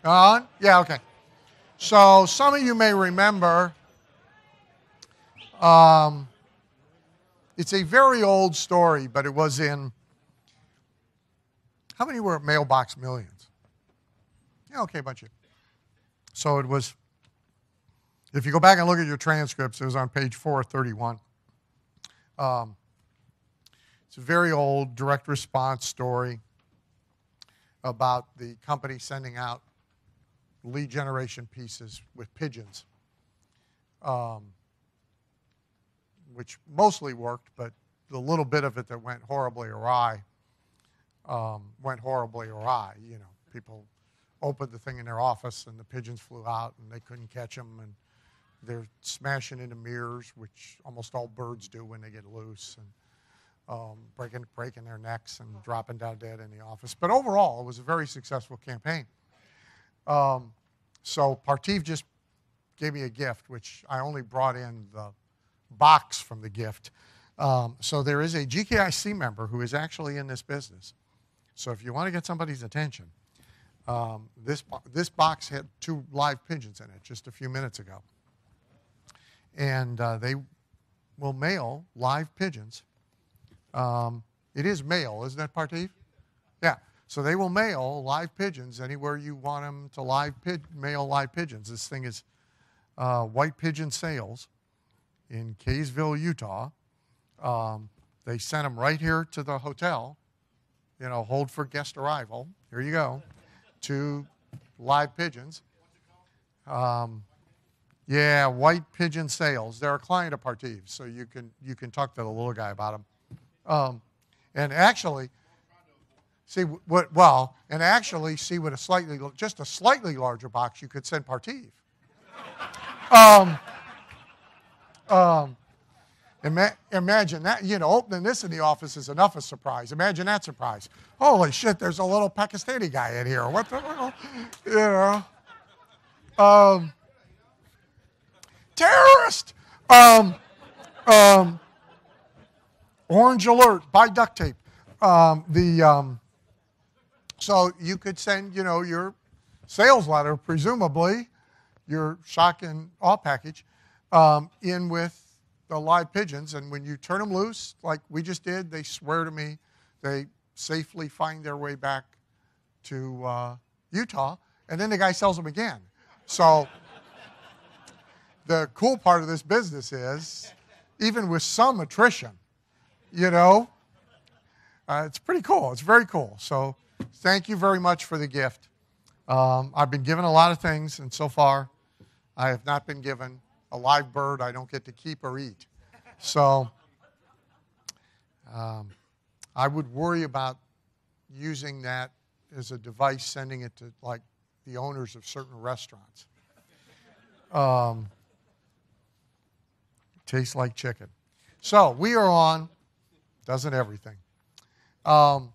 On? Yeah, okay. So some of you may remember, it's a very old story, but it was in, how many were at Mailbox Millions? Yeah, okay, a bunch of you. So it was, if you go back and look at your transcripts, it was on page 431. It's a very old direct response story about the company sending out lead generation pieces with pigeons, which mostly worked, but the little bit of it that went horribly awry. You know, people opened the thing in their office and the pigeons flew out and they couldn't catch them, and they're smashing into mirrors, which almost all birds do when they get loose, and breaking their necks and dropping down dead in the office. But overall, it was a very successful campaign. So Partiv just gave me a gift, which I only brought in the box from the gift. So there is a GKIC member who is actually in this business. So if you want to get somebody's attention, this box had 2 live pigeons in it just a few minutes ago. And they will mail live pigeons. It is mail, isn't that, Partiv? Yeah. So they will mail live pigeons anywhere you want them to mail live pigeons. This thing is White Pigeon Sales in Kaysville, Utah. They sent them right here to the hotel. You know, hold for guest arrival. Here you go. 2 live pigeons. Yeah, White Pigeon Sales. They're a client of Partiv, so you can talk to the little guy about them. And actually, see what just a slightly larger box you could send Partiv. Imagine that, you know, opening this in the office is enough of a surprise. Imagine that surprise. Holy shit, there's a little Pakistani guy in here. What the hell? You know. Terrorist! Orange alert, buy duct tape. So you could send, you know, your sales letter, presumably, your shock and awe package, in with the live pigeons. And when you turn them loose, like we just did, they swear to me they safely find their way back to Utah, and then the guy sells them again. So the cool part of this business is, even with some attrition, you know, it's pretty cool. It's very cool. So thank you very much for the gift. I've been given a lot of things, and so far I have not been given a live bird I don't get to keep or eat. So I would worry about using that as a device, sending it to, like, the owners of certain restaurants. Tastes like chicken. So we are on, doesn't everything. So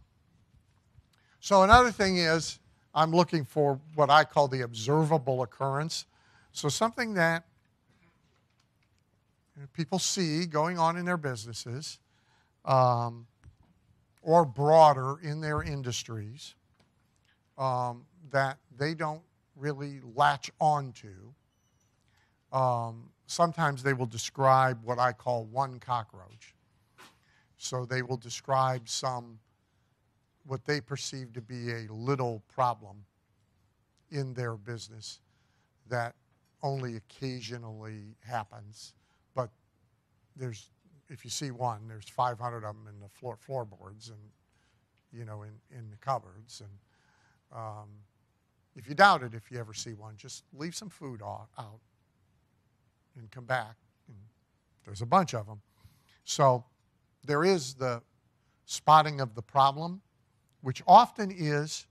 another thing is, I'm looking for what I call the observable occurrence. So something that people see going on in their businesses, or broader in their industries, that they don't really latch onto. Sometimes they will describe what I call one cockroach. So they will describe what they perceive to be a little problem in their business that only occasionally happens. But if you see one, there's 500 of them in the floorboards and, you know, in the cupboards. And if you doubt it, if you ever see one, just leave some food out and come back. And there's a bunch of them. So there is the spotting of the problem, which often is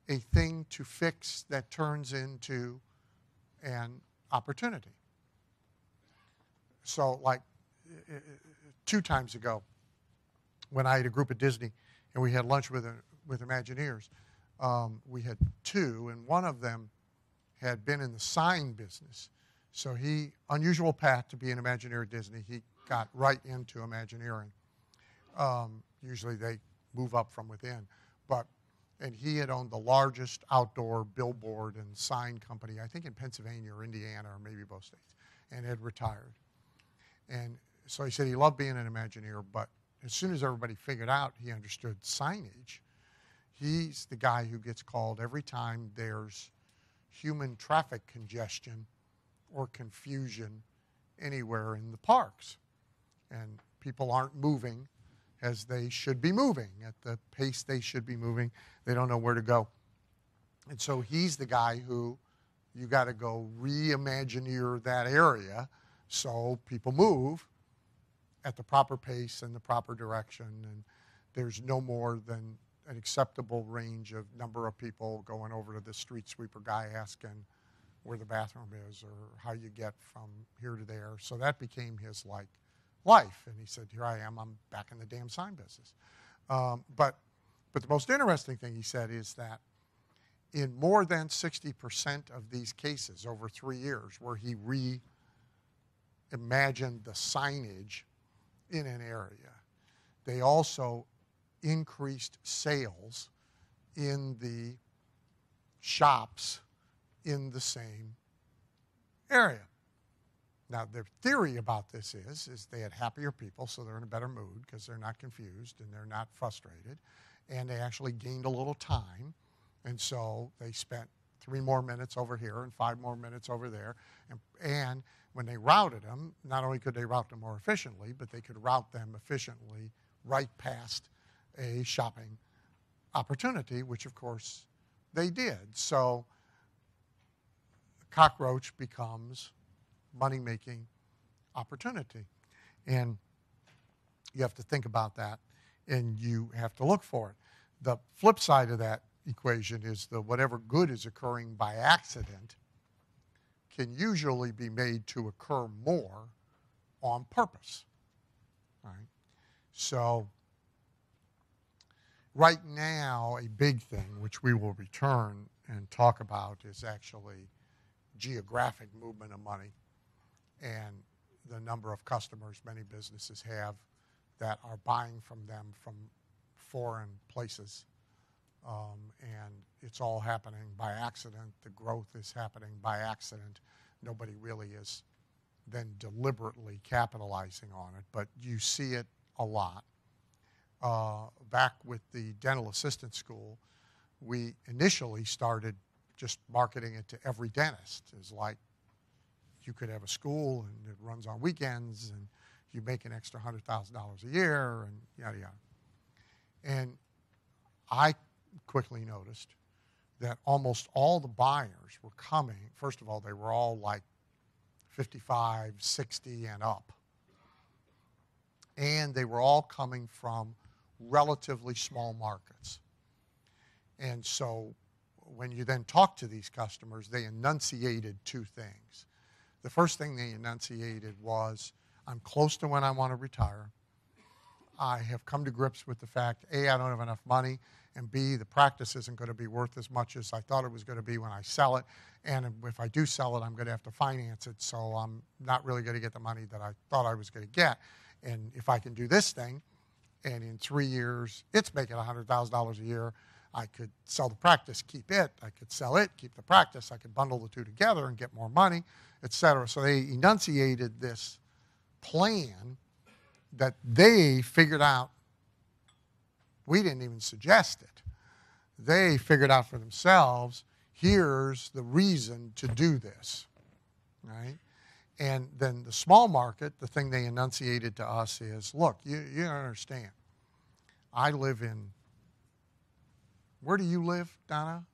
a thing to fix that turns into an opportunity. So, like 2 times ago, when I had a group at Disney and we had lunch with Imagineers, we had 2, and one of them had been in the sign business. So unusual path to be an Imagineer at Disney, he got right into Imagineering. Usually they move up from within. But And he had owned the largest outdoor billboard and sign company, I think in Pennsylvania or Indiana or maybe both states, and had retired. And so he said he loved being an Imagineer, but as soon as everybody figured out he understood signage, he's the guy who gets called every time there's human traffic congestion or confusion anywhere in the parks. And people aren't moving as they should be moving, at the pace they should be moving. They don't know where to go. And so he's the guy who you got to go re-Imagineer that area so people move at the proper pace and the proper direction, and there's no more than an acceptable range of number of people going over to the street sweeper guy asking where the bathroom is or how you get from here to there. So that became his life. And he said, here I am, I'm back in the damn sign business. But the most interesting thing he said is that in more than 60% of these cases over 3 years where he reimagined the signage in an area, they also increased sales in the shops in the same area. Now, their theory about this is they had happier people, so they're in a better mood because they're not confused and they're not frustrated, and they actually gained a little time, and so they spent 3 more minutes over here and 5 more minutes over there, and when they routed them, not only could they route them more efficiently, but they could route them efficiently right past a shopping opportunity, which of course they did. So cockroach becomes money-making opportunity. And you have to think about that, and you have to look for it. The flip side of that equation is that whatever good is occurring by accident can usually be made to occur more on purpose. All right? So right now, a big thing, which we will return and talk about, is actually geographic movement of money and the number of customers many businesses have that are buying from them from foreign places. And it's all happening by accident. The growth is happening by accident. Nobody really is then deliberately capitalizing on it, but you see it a lot. Back with the dental assistant school, we initially started just marketing it to every dentist. It's like you could have a school and it runs on weekends and you make an extra $100,000 a year and yada yada. And I quickly noticed that almost all the buyers were coming. First of all, they were all like 55, 60 and up. And they were all coming from relatively small markets. And so when you then talk to these customers, they enunciated 2 things. The first thing they enunciated was, I'm close to when I want to retire. I have come to grips with the fact, A, I don't have enough money, and B, the practice isn't going to be worth as much as I thought it was going to be when I sell it. And if I do sell it, I'm going to have to finance it, so I'm not really going to get the money that I thought I was going to get. And if I can do this thing, and in 3 years, it's making $100,000 a year, I could sell the practice, keep it. I could sell it, keep the practice. I could bundle the 2 together and get more money, et cetera. So they enunciated this plan that they figured out. We didn't even suggest it. They figured out for themselves, here's the reason to do this, right? And then the small market, the thing they enunciated to us is, look, you don't understand. I live in, where do you live, Donna?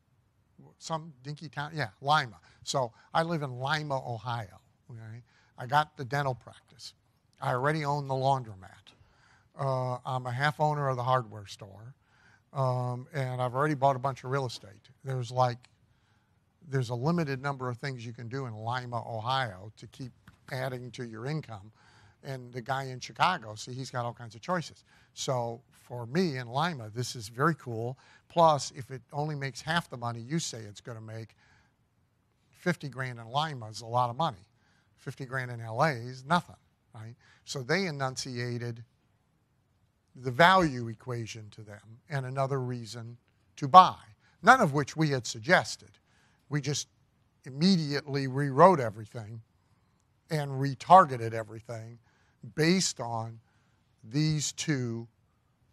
Some dinky town? Yeah, Lima. So I live in Lima, Ohio. Okay? I got the dental practice. I already own the laundromat. I'm a half owner of the hardware store. And I've already bought a bunch of real estate. There's a limited number of things you can do in Lima, Ohio to keep adding to your income. And the guy in Chicago, see, he's got all kinds of choices. So for me in Lima, this is very cool. Plus, if it only makes half the money you say it's going to make, 50 grand in Lima is a lot of money. 50 grand in LA is nothing, right? So they enunciated the value equation to them and another reason to buy, none of which we had suggested. We just immediately rewrote everything and retargeted everything based on these two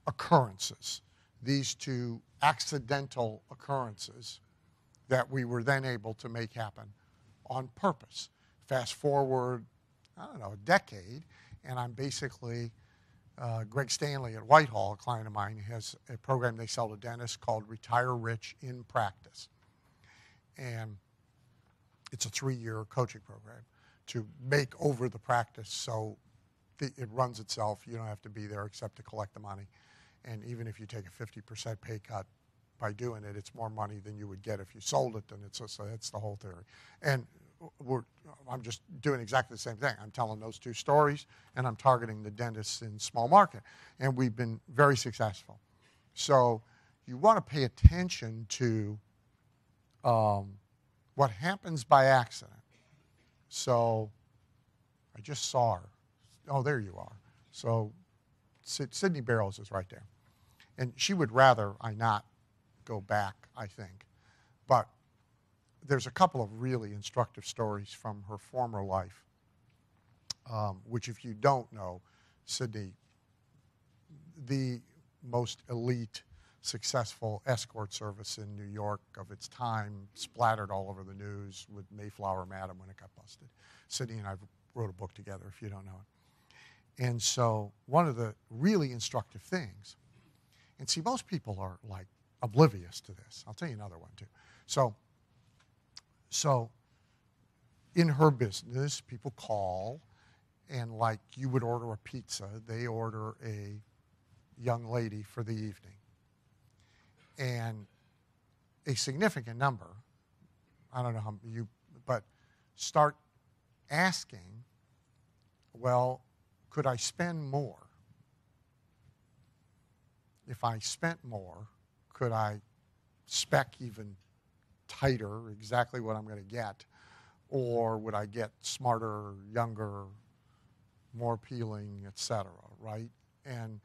occurrences, these two accidental occurrences that we were then able to make happen on purpose. Fast forward, I don't know, a decade, and I'm basically, Greg Stanley at Whitehall, a client of mine, has a program they sell to dentists called Retire Rich in Practice. And it's a 3-year coaching program to make over the practice so it runs itself. You don't have to be there except to collect the money. And even if you take a 50% pay cut by doing it, it's more money than you would get if you sold it. And so that's the whole theory. And I'm just doing exactly the same thing. I'm telling those two stories, and I'm targeting the dentists in small market. And we've been very successful. So you want to pay attention to what happens by accident. So I just saw her. Oh, there you are. So Sydney Barrows is right there. And she would rather I not go back, I think. But there's a couple of really instructive stories from her former life, which if you don't know, Sydney, the most elite, successful escort service in New York of its time, splattered all over the news with Mayflower Madam when it got busted. Sydney and I wrote a book together, if you don't know it. And so one of the really instructive things, and see, most people are like oblivious to this. I'll tell you another one too. So in her business, people call, and like you would order a pizza, they order a young lady for the evening. And a significant number, I don't know how you, but start asking, well, could I spend more? If I spent more, could I spec even tighter exactly what I'm going to get? Or would I get smarter, younger, more appealing, etc., right? And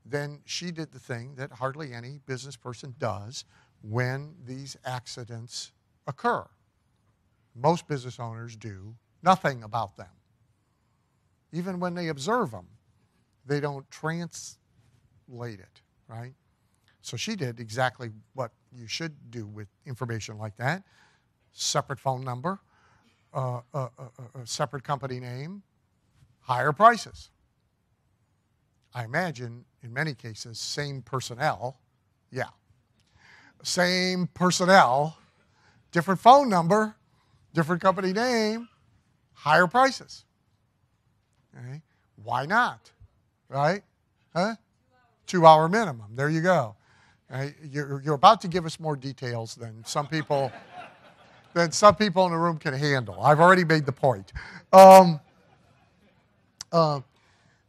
then she did the thing that hardly any business person does when these accidents occur. Most business owners do nothing about them. Even when they observe them, they don't translate it, right? So she did exactly what you should do with information like that. Separate phone number, a separate company name, higher prices. I imagine, in many cases, same personnel. Yeah. Same personnel, different phone number, different company name, higher prices. Okay? Why not? Right? Huh? 2-hour minimum. There you go. Right? You're about to give us more details than some people in the room can handle. I've already made the point.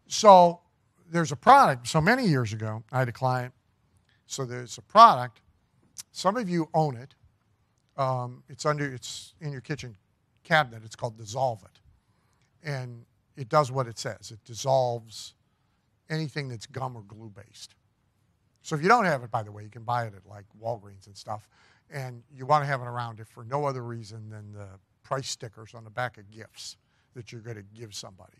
So there's a product. So many years ago, I had a client. So there's a product. Some of you own it. It's in your kitchen cabinet. It's called Dissolve It. And it does what it says. It dissolves anything that's gum or glue based. So if you don't have it, by the way, you can buy it at like Walgreens and stuff. And you want to have it around if for no other reason than the price stickers on the back of gifts that you're going to give somebody.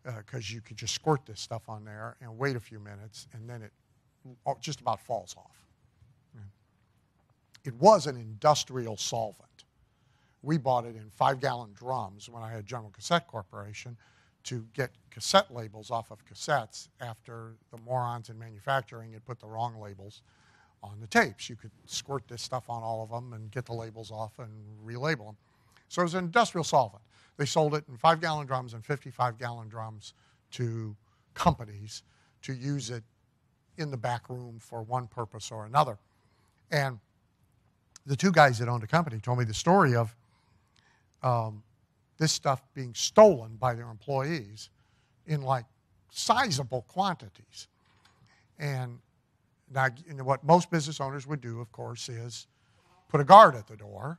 Because you could just squirt this stuff on there and wait a few minutes, and then it just about falls off. It was an industrial solvent. We bought it in 5-gallon drums when I had General Cassette Corporation to get cassette labels off of cassettes after the morons in manufacturing had put the wrong labels on the tapes. You could squirt this stuff on all of them and get the labels off and relabel them. So it was an industrial solvent. They sold it in 5-gallon drums and 55-gallon drums to companies to use it in the back room for one purpose or another. And the two guys that owned the company told me the story of this stuff being stolen by their employees in like sizable quantities. And now, what most business owners would do, of course, is put a guard at the door,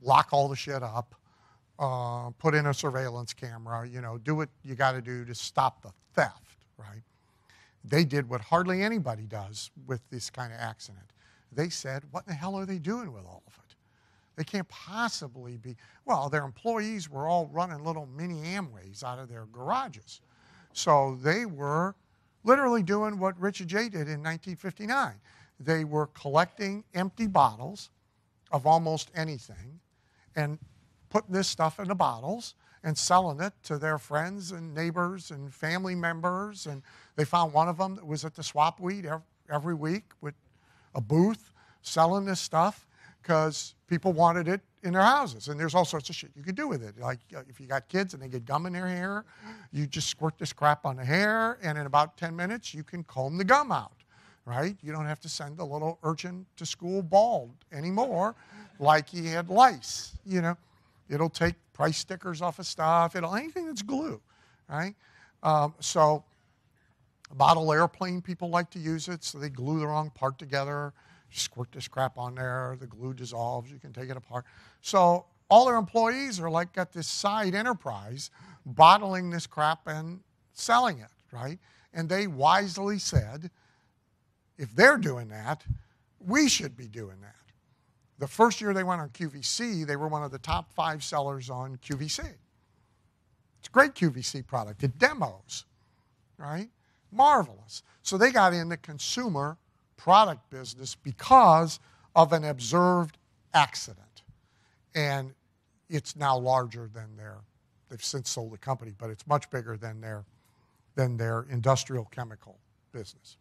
lock all the shit up, put in a surveillance camera, do what you got to do to stop the theft, right? They did what hardly anybody does with this kind of accident. they said, what in the hell are they doing with all of it? They can't possibly be, well, their employees were all running little mini Amways out of their garages. So they were literally doing what Richard J. did in 1959. They were collecting empty bottles of almost anything and putting this stuff in the bottles and selling it to their friends and neighbors and family members. And they found one of them that was at the swap week every week with a booth selling this stuff because people wanted it in their houses. And there's all sorts of shit you could do with it. Like if you got kids and they get gum in their hair, you just squirt this crap on the hair, and in about 10 minutes, you can comb the gum out, right? You don't have to send a little urchin to school bald anymore like he had lice, you know. It'll take price stickers off of stuff. Anything that's glue, right? So model airplane people like to use it, so they glue the wrong part together. Squirt this crap on there, the glue dissolves, you can take it apart. So all their employees are like got this side enterprise bottling this crap and selling it, right? And they wisely said, if they're doing that, we should be doing that. The first year they went on QVC, they were one of the top 5 sellers on QVC. It's a great QVC product. It demos, right? Marvelous. So they got in the consumer product business because of an observed accident. And it's now larger than they've since sold the company, but it's much bigger than their industrial chemical business.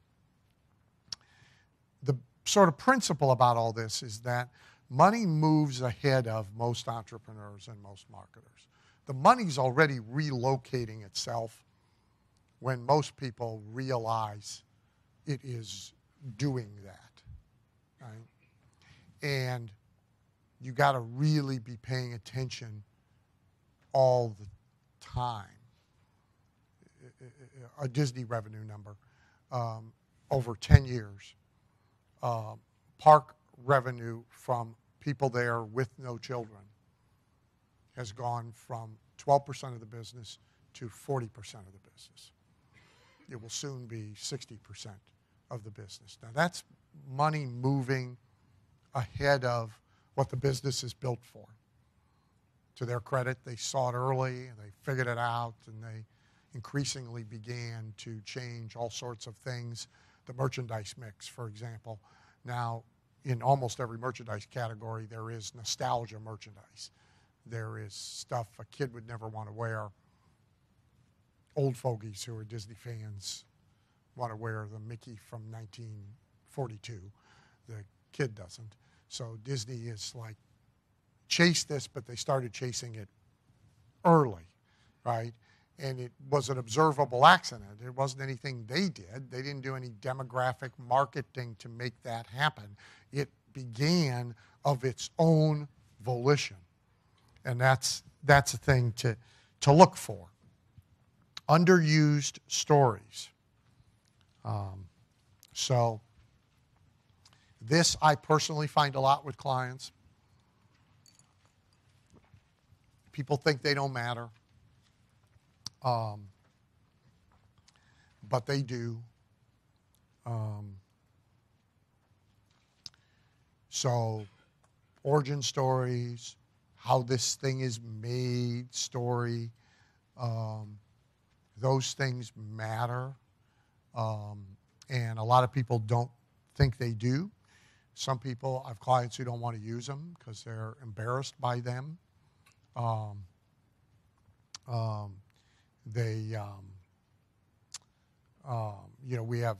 The sort of principle about all this is that money moves ahead of most entrepreneurs and most marketers. The money's already relocating itself when most people realize it is doing that, right? And you got to really be paying attention all the time. A Disney revenue number over 10 years. Park revenue from people there with no children has gone from 12% of the business to 40% of the business. It will soon be 60% of the business. Now that's money moving ahead of what the business is built for. To their credit, they saw it early and they figured it out, and they increasingly began to change all sorts of things. The merchandise mix, for example. Now, in almost every merchandise category, there is nostalgia merchandise. There is stuff a kid would never want to wear. Old fogies who are Disney fans want to wear the Mickey from 1942. The kid doesn't. So Disney is like, chase this, but they started chasing it early, right? And it was an observable accident. It wasn't anything they did. They didn't do any demographic marketing to make that happen. It began of its own volition. And that's a thing to look for. Underused stories. So this I personally find a lot with clients. People think they don't matter. But they do. So origin stories, how this thing is made story, those things matter. And a lot of people don't think they do. Some people, I have clients who don't want to use them because they're embarrassed by them. We have,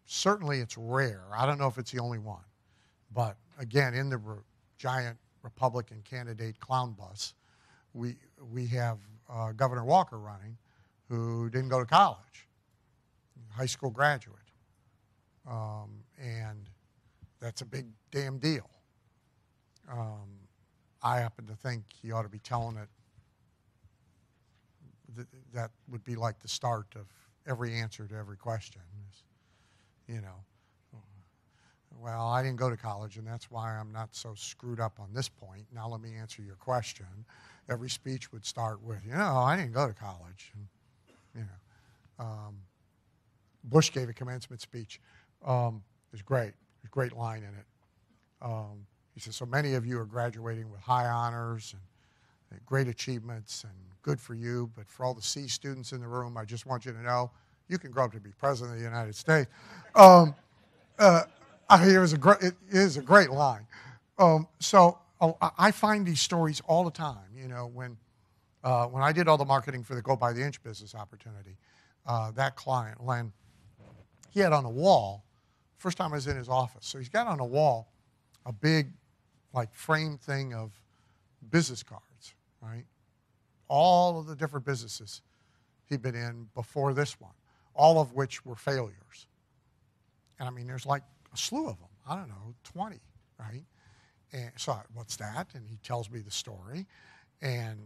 certainly it's rare. I don't know if it's the only one. But again, in the giant Republican candidate clown bus, we have Governor Walker running, who didn't go to college, high school graduate. And that's a big damn deal. I happen to think he ought to be telling it. That would be like the start of every answer to every question. Well, I didn't go to college, and that's why I'm not so screwed up on this point. Now let me answer your question. Every speech would start with, I didn't go to college. And, Bush gave a commencement speech. It's great. There's a great line in it. He says, so many of you are graduating with high honors and great achievements, and good for you, but for all the C students in the room, I just want you to know you can grow up to be President of the United States. It is a great line. I find these stories all the time. You know, when I did all the marketing for the Go by the Inch business opportunity, that client, Len, he had on a wall, first time I was in his office, so he's got on a wall a big, like, frame thing of business cards, right? All of the different businesses he'd been in before this one, all of which were failures. And I mean, there's like a slew of them. I don't know, 20, right? And so, what's that? And he tells me the story. And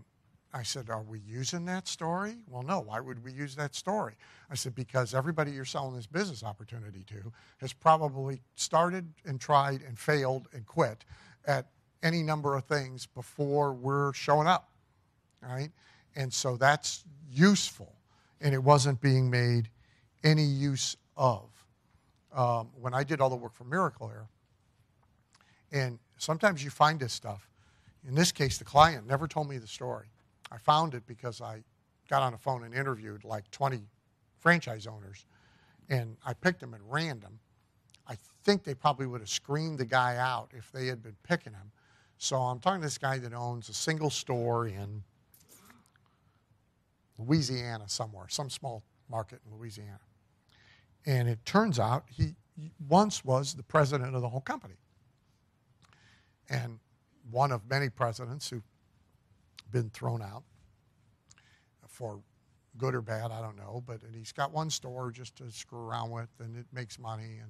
I said, are we using that story? Well, no. Why would we use that story? I said, because everybody you're selling this business opportunity to has probably started and tried and failed and quit at any number of things before we're showing up, right? And so that's useful, and it wasn't being made any use of. When I did all the work for Miracle Air, and sometimes you find this stuff. In this case, the client never told me the story. I found it because I got on the phone and interviewed like 20 franchise owners, and I picked them at random. I think they probably would have screened the guy out if they had been picking him. So I'm talking to this guy that owns a single store in Louisiana somewhere, some small market in Louisiana. And it turns out he once was the president of the whole company. And one of many presidents who've been thrown out for good or bad, I don't know. But he's got one store just to screw around with, and it makes money.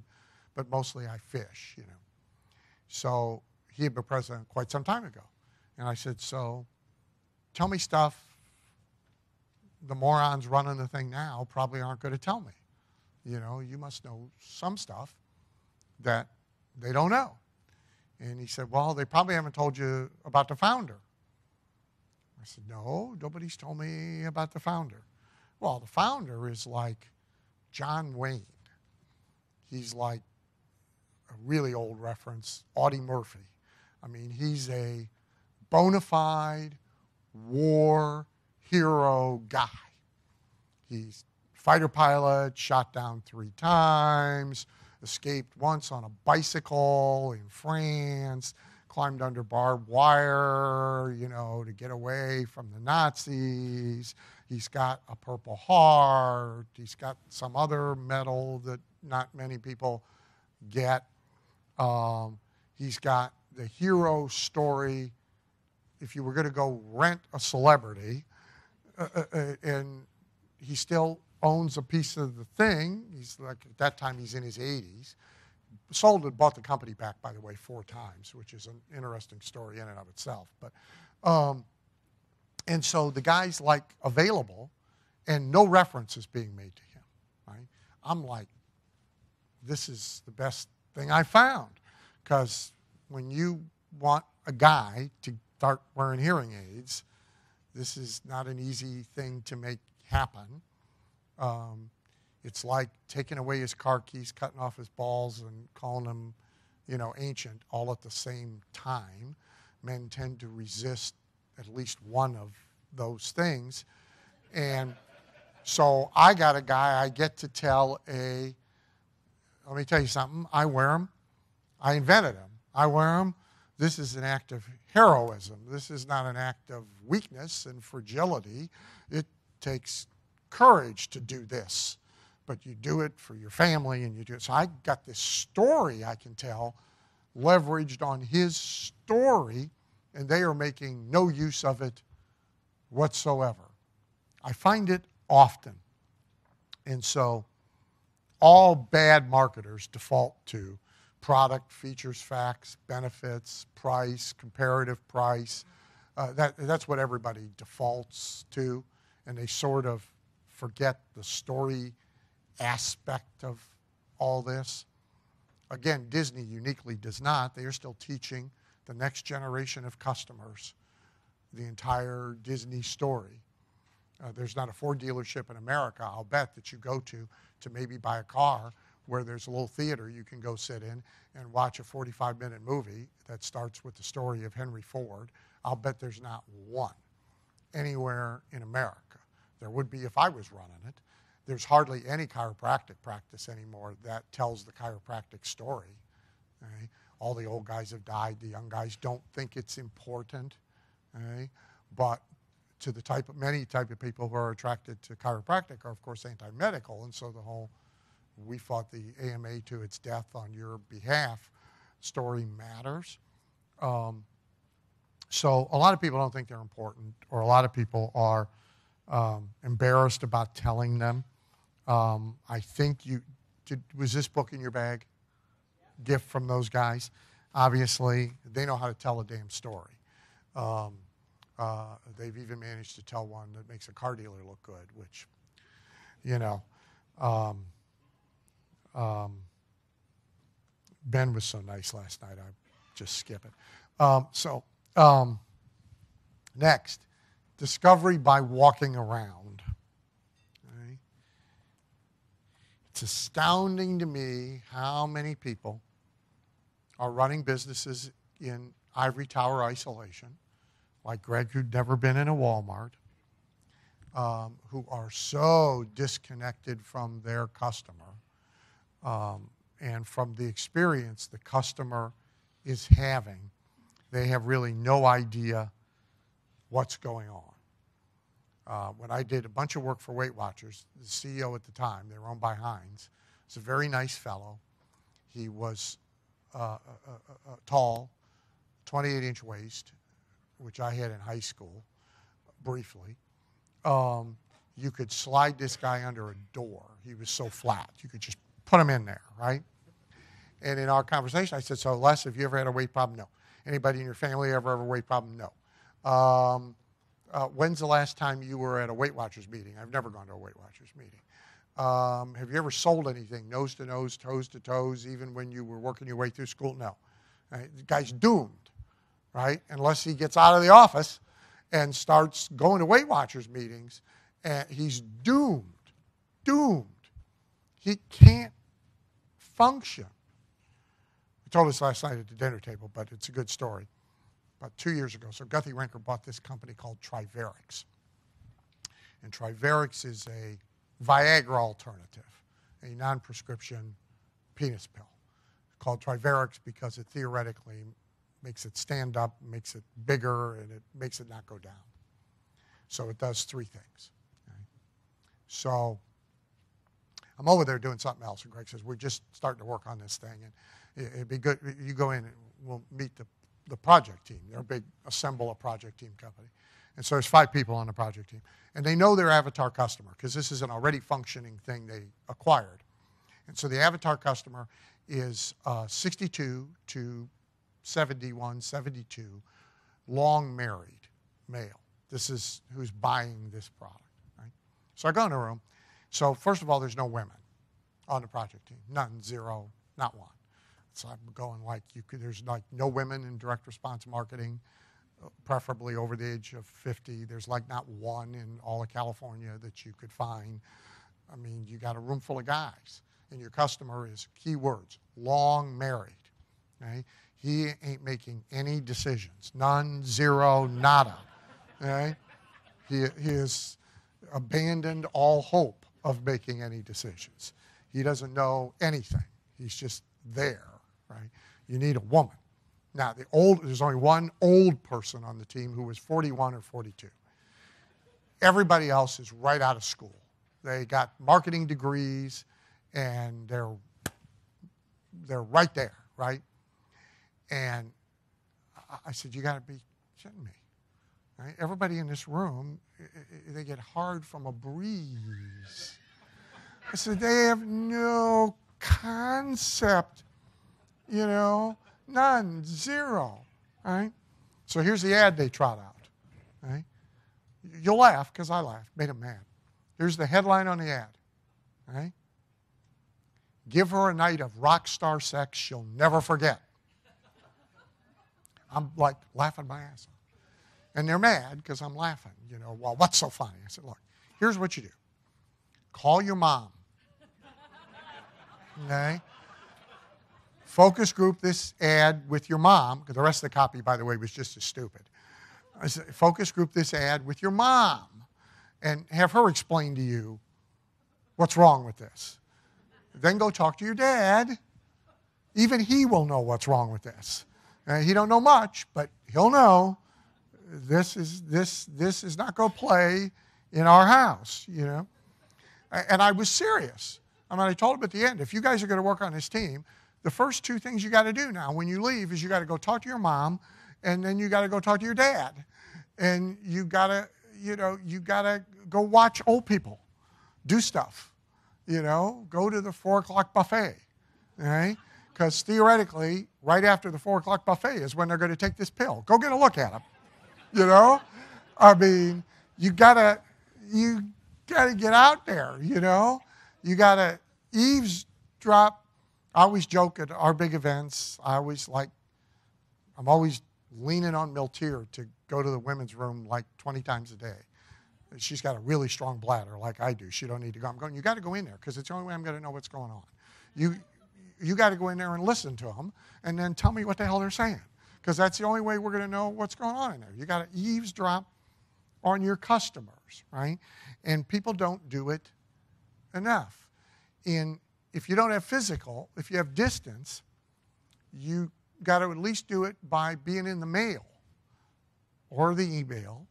But mostly I fish, you know. So he had been president quite some time ago. And I said, so tell me stuff the morons running the thing now probably aren't going to tell me. You know, you must know some stuff that they don't know. And he said, well, they probably haven't told you about the founder. I said, no, nobody's told me about the founder. Well, the founder is like John Wayne. He's like a really old reference, Audie Murphy. I mean, he's a bona fide war hero guy. He's fighter pilot, shot down 3 times, escaped once on a bicycle in France, climbed under barbed wire, you know, to get away from the Nazis. He's got a Purple Heart. He's got some other medal that not many people get. He's got the hero story. If you were going to go rent a celebrity, and he still owns a piece of the thing. He's like, at that time, he's in his 80s. Sold and bought the company back, by the way, 4 times, which is an interesting story in and of itself. But, and so the guy's like available, and no reference is being made to him, right? I'm like, this is the best thing I found, because when you want a guy to start wearing hearing aids, this is not an easy thing to make happen. It's like taking away his car keys, cutting off his balls, and calling him, you know, ancient all at the same time. Men tend to resist at least one of those things. And so I got a guy I get to tell let me tell you something, I wear them. I invented them. I wear them. This is an act of heroism. This is not an act of weakness and fragility. It takes courage to do this, but you do it for your family, and you do it. So I got this story I can tell, leveraged on his story, and they are making no use of it whatsoever. I find it often. And so all bad marketers default to product, features, facts, benefits, price, comparative price. That's what everybody defaults to, and they sort of forget the story aspect of all this. Again, Disney uniquely does not. They are still teaching the next generation of customers the entire Disney story. There's not a Ford dealership in America, I'll bet, that you go to maybe buy a car where there's a little theater you can go sit in and watch a 45-minute movie that starts with the story of Henry Ford, I'll bet there's not one anywhere in America. There would be if I was running it. There's hardly any chiropractic practice anymore that tells the chiropractic story. Okay? All the old guys have died. The young guys don't think it's important. Okay? But to the many type of people who are attracted to chiropractic are, of course, anti-medical. And so the whole, we fought the AMA to its death on your behalf story matters. So a lot of people don't think they're important, or a lot of people are embarrassed about telling them. I think was this book in your bag? Gift from those guys. Obviously, they know how to tell a damn story. They've even managed to tell one that makes a car dealer look good, which, you know, Ben was so nice last night, I just skip it. Next, discovery by walking around. Okay. It's astounding to me how many people are running businesses in ivory tower isolation, like Greg, who'd never been in a Walmart, who are so disconnected from their customer and from the experience the customer is having. They have really no idea what's going on. When I did a bunch of work for Weight Watchers, the CEO at the time, they were owned by Heinz, was a very nice fellow. He was tall, 28-inch waist, which I had in high school, briefly. You could slide this guy under a door. He was so flat. You could just put him in there, right? And in our conversation, I said, so Les, have you ever had a weight problem? No. Anybody in your family ever have a weight problem? No. When's the last time you were at a Weight Watchers meeting? I've never gone to a Weight Watchers meeting. Have you ever sold anything, nose to nose, toes to toes, even when you were working your way through school? No. Right? The guy's doomed, right? Unless he gets out of the office and starts going to Weight Watchers meetings, and he's doomed. He can't function. I told us last night at the dinner table, but it's a good story. About 2 years ago, so Guthrie Renker bought this company called Triverix. And Triverix is a Viagra alternative, a non-prescription penis pill. It's called Triverix because it theoretically makes it stand up, makes it bigger, and it makes it not go down. So it does three things. Okay? So I'm over there doing something else, and Greg says, we're just starting to work on this thing, and it'd be good, you go in and we'll meet the project team. They're a big assemble a project team company. And so there's 5 people on the project team. And they know their avatar customer because this is an already functioning thing they acquired. And so the avatar customer is 62 to 71, 72, long married male. This is who's buying this product. Right? So I go in the room. So first of all, there's no women on the project team. None, zero, not one. So I'm going like, there's like no women in direct response marketing, preferably over the age of 50. There's like not one in all of California that you could find. I mean, you got a room full of guys, and your customer is, keywords, long married. Okay? He ain't making any decisions. None, zero, nada. Okay? He has abandoned all hope of making any decisions. He doesn't know anything. He's just there. Right? You need a woman. Now, there's only one old person on the team who was 41 or 42. Everybody else is right out of school. They got marketing degrees, and they're right there, right? And I said, you got to be shitting me. Right? Everybody in this room, they get hard from a breeze. I said, they have no concept. You know, none, zero, right? So here's the ad they trot out, right? You'll laugh, because I laughed, made them mad. Here's the headline on the ad, right? Give her a night of rock star sex she'll never forget. I'm like laughing my ass off. And they're mad because I'm laughing, you know, well, what's so funny? I said, look, here's what you do. Call your mom. Okay? Focus group this ad with your mom, because the rest of the copy, by the way, was just as stupid. I said, focus group this ad with your mom and have her explain to you what's wrong with this. Then go talk to your dad. Even he will know what's wrong with this. He don't know much, but he'll know this is not going to play in our house, you know. And I was serious. I mean, I told him at the end, if you guys are going to work on this team, the first two things you got to do now when you leave is you got to go talk to your mom, and then you got to go talk to your dad, and you got to go watch old people do stuff, you know, go to the 4 o'clock buffet, right? Because theoretically, right after the 4 o'clock buffet is when they're going to take this pill. Go get a look at them, you know. I mean, you gotta get out there, you know. You gotta eavesdrop. I always joke at our big events. I'm always leaning on Miltier to go to the women's room like 20 times a day. She's got a really strong bladder like I do. She don't need to go. I'm going, you got to go in there because it's the only way I'm going to know what's going on. You got to go in there and listen to them and then tell me what the hell they're saying, because that's the only way we're going to know what's going on in there. You got to eavesdrop on your customers, right? And people don't do it enough. If you don't have physical, if you have distance, you got to at least do it by being in the mail or the email.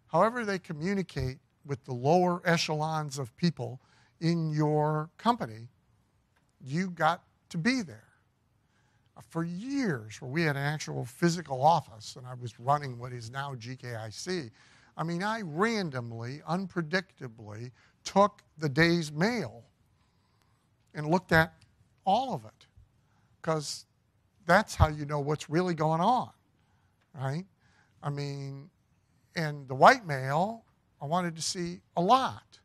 However they communicate with the lower echelons of people in your company, you got to be there. For years, where we had an actual physical office, and I was running what is now GKIC, I mean, I randomly, unpredictably took the day's mail and looked at all of it, because that's how you know what's really going on, right? I mean, and the white mail, I wanted to see a lot.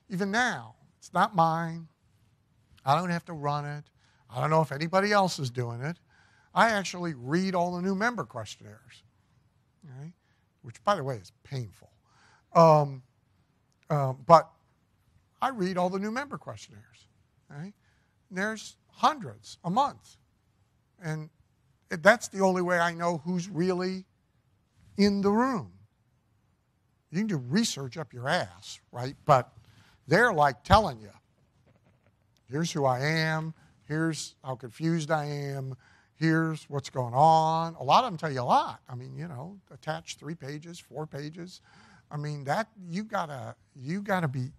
Even now, it's not mine. I don't have to run it. I don't know if anybody else is doing it. I actually read all the new member questionnaires, right? Which, by the way, is painful. But I read all the new member questionnaires, right? There's hundreds a month. And that's the only way I know who's really in the room. You can do research up your ass, right? But they're like telling you, here's who I am, here's how confused I am, here's what's going on. A lot of them tell you a lot. I mean, you know, attach 3 pages, 4 pages. I mean, that you gotta be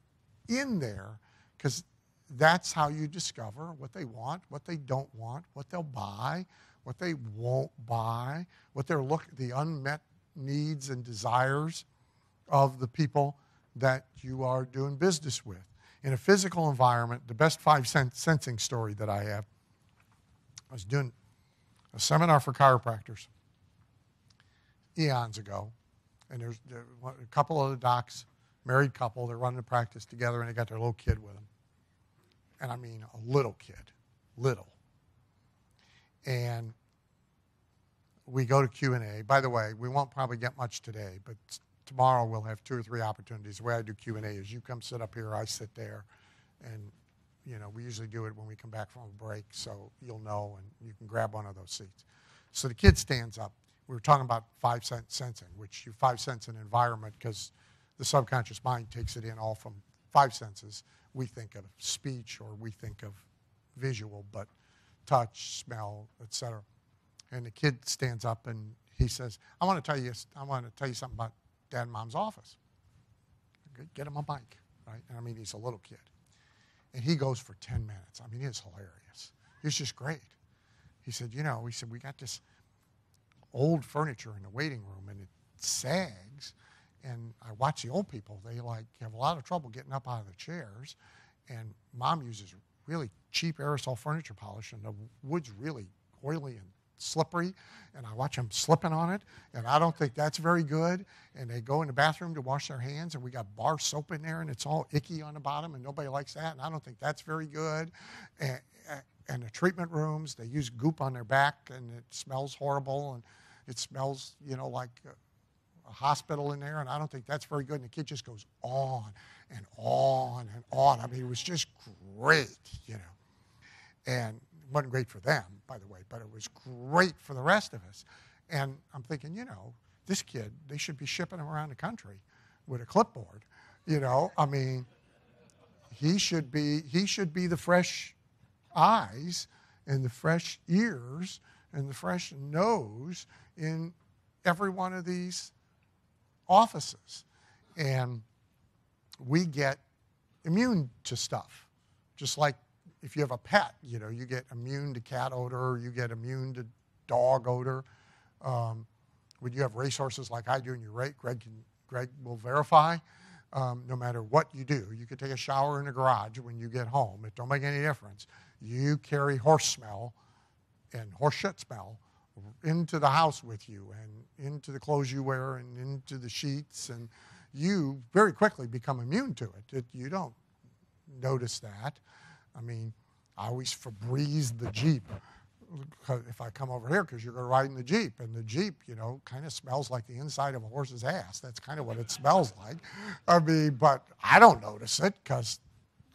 in there, because that's how you discover what they want, what they don't want, what they'll buy, what they won't buy, what the unmet needs and desires of the people that you are doing business with. In a physical environment, the best 5 sensing story that I have, I was doing a seminar for chiropractors eons ago, and there's a couple of the docs, married couple, they're running the practice together, and they got their little kid with them. And I mean a little kid, little. And we go to Q&A. By the way, we won't probably get much today, but tomorrow we'll have 2 or 3 opportunities. The way I do Q&A is you come sit up here, I sit there, and you know, we usually do it when we come back from a break, so you'll know, and you can grab one of those seats. So the kid stands up. We were talking about 5 sensing, which you 5 sense an environment because the subconscious mind takes it in all from 5 senses. We think of speech or we think of visual, but touch, smell, etc. And the kid stands up and he says, I want to tell you something about Dad and Mom's office. Get him a mic, right? And I mean, he's a little kid. And he goes for 10 minutes. I mean, it's hilarious. It's just great. He said, you know, we got this old furniture in the waiting room, and it sags. And I watch the old people. They have a lot of trouble getting up out of the chairs. And Mom uses really cheap aerosol furniture polish, and the wood's really oily and slippery, and I watch them slipping on it, and I don't think that's very good. And they go in the bathroom to wash their hands, and we got bar soap in there, and it's all icky on the bottom, and nobody likes that, and I don't think that's very good. And the treatment rooms, they use goop on their back, and it smells horrible, and it smells, you know, like a hospital in there, and I don't think that's very good. And the kid just goes on and on and on. I mean, it was just great, you know. And it wasn't great for them, by the way, but it was great for the rest of us. And I'm thinking, this kid, they should be shipping him around the country with a clipboard. I mean, he should be the fresh eyes and the fresh ears and the fresh nose in every one of these offices. And we get immune to stuff. Just like if you have a pet, you get immune to cat odor, you get immune to dog odor. When you have racehorses like I do and you rate, Greg will verify, no matter what you do. You could take a shower in the garage when you get home. It don't make any difference. You carry horse smell and horse shit smell into the house with you and into the clothes you wear and into the sheets, and you very quickly become immune to it. You don't notice that. I mean, I always Febreze the Jeep if I come over here, because you're going to ride in the Jeep. And the Jeep, kind of smells like the inside of a horse's ass. That's kind of what it smells like. I mean, but I don't notice it because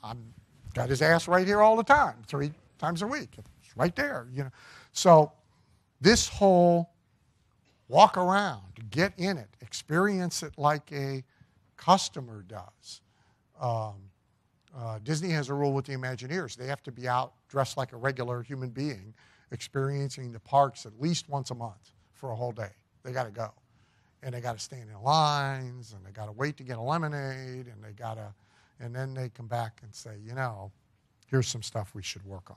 I'm got his ass right here all the time, 3 times a week. It's right there, So this whole walk around, get in it, experience it like a customer does. Disney has a rule with the Imagineers. They have to be out dressed like a regular human being, experiencing the parks at least once a month for a whole day. They got to go. And they got to stand in lines, and they got to wait to get a lemonade, and then they come back and say, here's some stuff we should work on.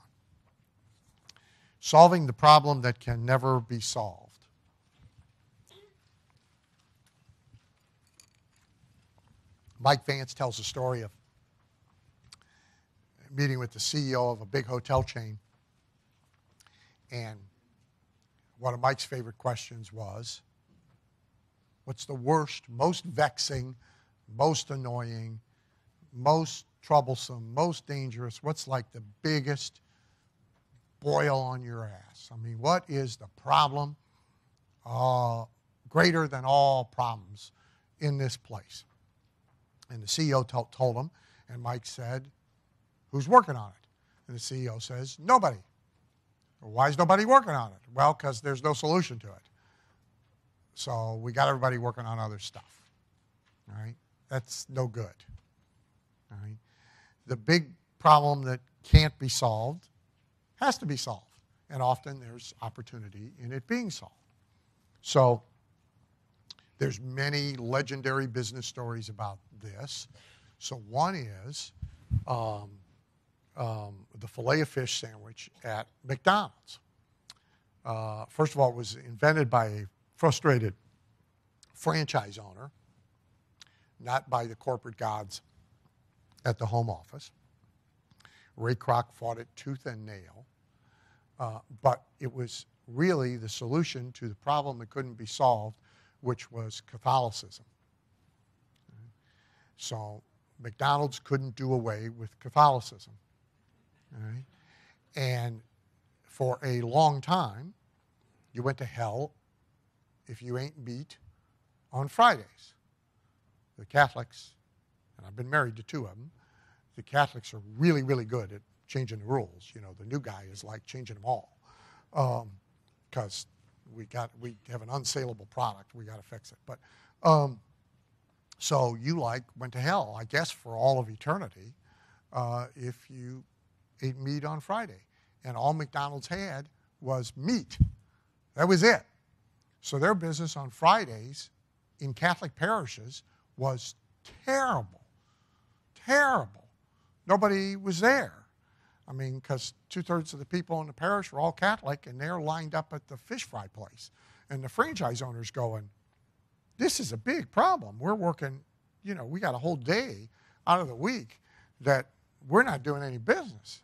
Solving the problem that can never be solved. Mike Vance tells a story of meeting with the CEO of a big hotel chain. And one of Mike's favorite questions was, what's the worst, most vexing, most annoying, most troublesome, most dangerous? What's like the biggest boil on your ass? I mean, what is the problem greater than all problems in this place? And the CEO told him, and Mike said, who's working on it? And the CEO says, nobody. Well, why is nobody working on it? Well, because there's no solution to it. So we got everybody working on other stuff. All right? That's no good. All right? The big problem that can't be solved has to be solved. And often there's opportunity in it being solved. So there's many legendary business stories about this. So one is the Filet-O-Fish sandwich at McDonald's. First of all, it was invented by a frustrated franchise owner, not by the corporate gods at the home office. Ray Kroc fought it tooth and nail, but it was really the solution to the problem that couldn't be solved, which was Catholicism. So McDonald's couldn't do away with Catholicism. Right? And for a long time, you went to hell if you ain't meat on Fridays. The Catholics, and I've been married to 2 of them, the Catholics are really, really good at changing the rules. The new guy is like changing them all. Because we have an unsaleable product. We got to fix it. But so you went to hell, I guess, for all of eternity if you ate meat on Friday. And all McDonald's had was meat. That was it. So their business on Fridays in Catholic parishes was terrible. Terrible. Nobody was there. I mean, because 2/3 of the people in the parish were all Catholic, and they're lined up at the fish fry place. And the franchise owner's going, this is a big problem. We're working, we got a whole day out of the week that we're not doing any business.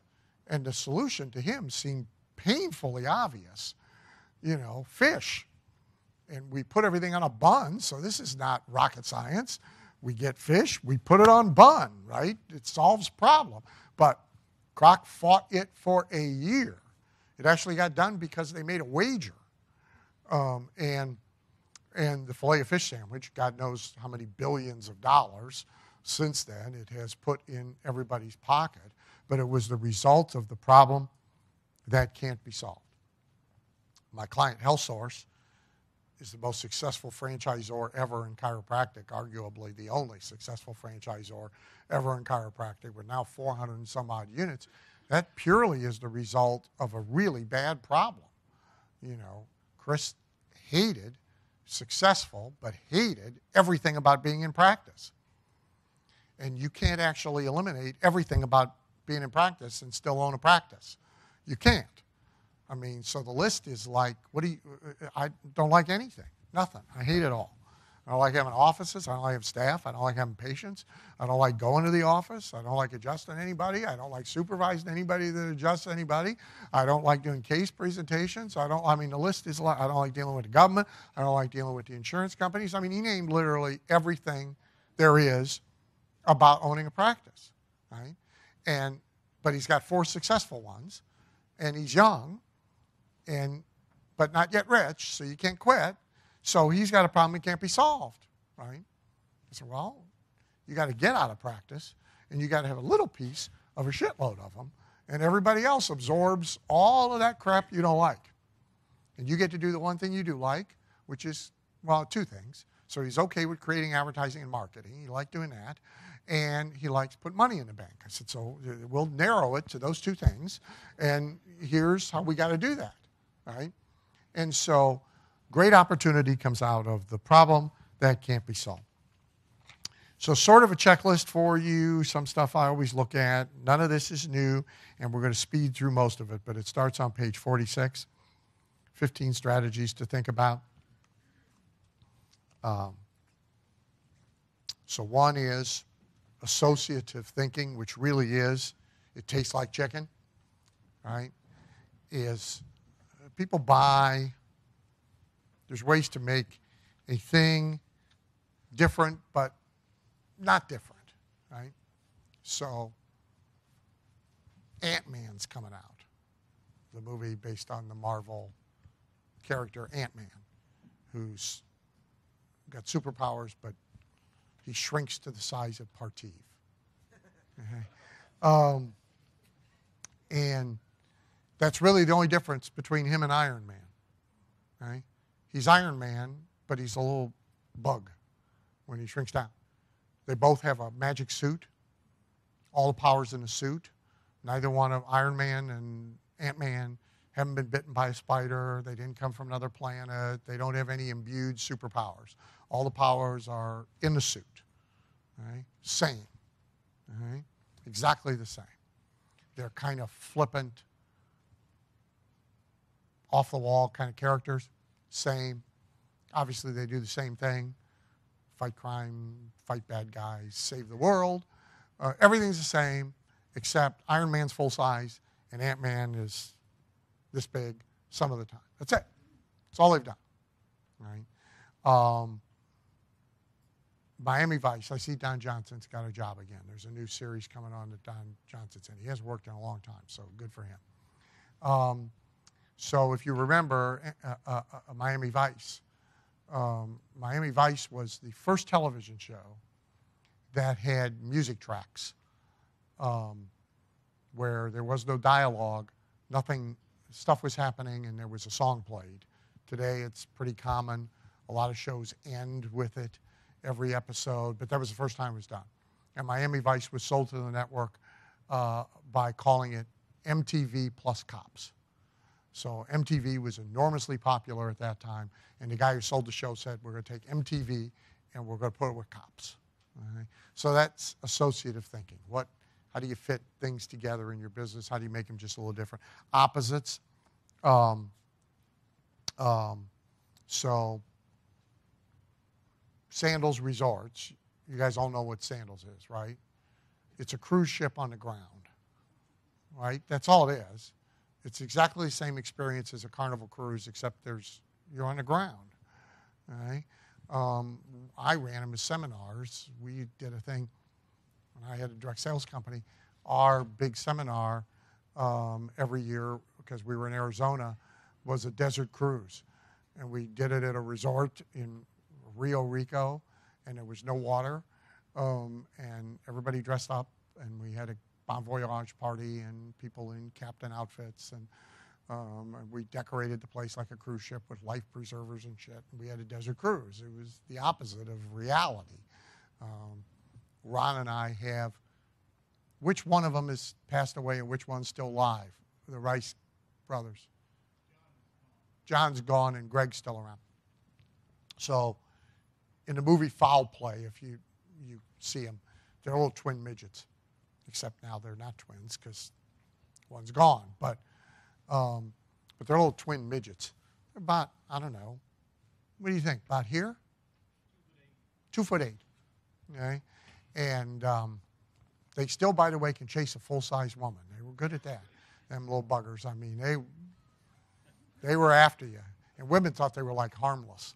And the solution to him seemed painfully obvious. Fish. And we put everything on a bun, so this is not rocket science. We get fish, we put it on bun, right? It solves problem. But Kroc fought it for a year. It actually got done because they made a wager. And the Filet-O-Fish sandwich, God knows how many billions of dollars since then it has put in everybody's pocket. But it was the result of the problem that can't be solved. My client, HealthSource, is the most successful franchisor ever in chiropractic, arguably the only successful franchisor ever in chiropractic, with now 400 and some odd units. That purely is the result of a really bad problem. You know, Chris hated, successful, but hated everything about being in practice. And you can't actually eliminate everything about being in practice and still own a practice. You can't. I mean, so the list is like, I don't like anything, nothing. I hate it all. I don't like having offices. I don't like having staff. I don't like having patients. I don't like going to the office. I don't like adjusting anybody. I don't like supervising anybody that adjusts anybody. I don't like doing case presentations. The list is like, I don't like dealing with the government. I don't like dealing with the insurance companies. I mean, he named literally everything there is about owning a practice, right? But he's got 4 successful ones, and he's young, but not yet rich, so you can't quit. So he's got a problem that can't be solved, right? I said, well, you got to get out of practice, and you got to have a little piece of a shitload of them, and everybody else absorbs all of that crap you don't like. And you get to do the one thing you do like, which is, well, 2 things. So he's okay with creating advertising and marketing. He liked doing that. And he likes to put money in the bank. I said, so we'll narrow it to those 2 things, and here's how we got to do that, right? And so great opportunity comes out of the problem that can't be solved. So sort of a checklist for you, some stuff I always look at. None of this is new, and we're going to speed through most of it, but it starts on page 46, 15 strategies to think about. So one is associative thinking, which really is, it tastes like chicken, right? Is people buy, there's ways to make a thing different, but not different, right? So Ant-Man's coming out, the movie based on the Marvel character Ant-Man, who's got superpowers, but he shrinks to the size of Partiv. Okay? And that's really the only difference between him and Iron Man. Right? He's Iron Man, but he's a little bug when he shrinks down. They both have a magic suit, all the powers in the suit. Neither one of Iron Man and Ant-Man haven't been bitten by a spider. They didn't come from another planet. They don't have any imbued superpowers. All the powers are in the suit. Right? Same. Right? Exactly the same. They're kind of flippant, off-the-wall kind of characters. Same. Obviously, they do the same thing. Fight crime, fight bad guys, save the world. Everything's the same, except Iron Man's full size and Ant-Man is this big some of the time. That's it. That's all they've done. Right? Miami Vice, I see Don Johnson's got a job again. There's a new series coming on that Don Johnson's in. He hasn't worked in a long time, so good for him. So if you remember Miami Vice was the first television show that had music tracks where there was no dialogue, stuff was happening, and there was a song played. Today it's pretty common. A lot of shows end with it every episode, but that was the first time it was done. And Miami Vice was sold to the network by calling it MTV plus Cops. So MTV was enormously popular at that time, and the guy who sold the show said, we're going to take MTV and we're going to put it with Cops. Right? So that's associative thinking. How do you fit things together in your business? How do you make them just a little different? Opposites. So Sandals Resorts, you guys all know what Sandals is, right? It's a cruise ship on the ground, right? That's all it is. It's exactly the same experience as a Carnival cruise, except you're on the ground, right? I ran them as seminars. We did a thing when I had a direct sales company. Our big seminar every year, because we were in Arizona, was a desert cruise. And we did it at a resort in Rio Rico, and there was no water, and everybody dressed up, and we had a bon voyage party and people in captain outfits, and And we decorated the place like a cruise ship with life preservers and shit. And we had a desert cruise. It was the opposite of reality. Ron and I have, which one of them has passed away and which one's still alive? The Rice brothers. John's gone and Greg's still around. So in the movie Foul Play, if you see them, they're little twin midgets. Except now they're not twins because one's gone. But they're little twin midgets. They're about, I don't know, what do you think, about here? 2'8". Okay? And they still, by the way, can chase a full-size woman. They were good at that. Them little buggers, I mean, they were after you. And women thought they were like harmless.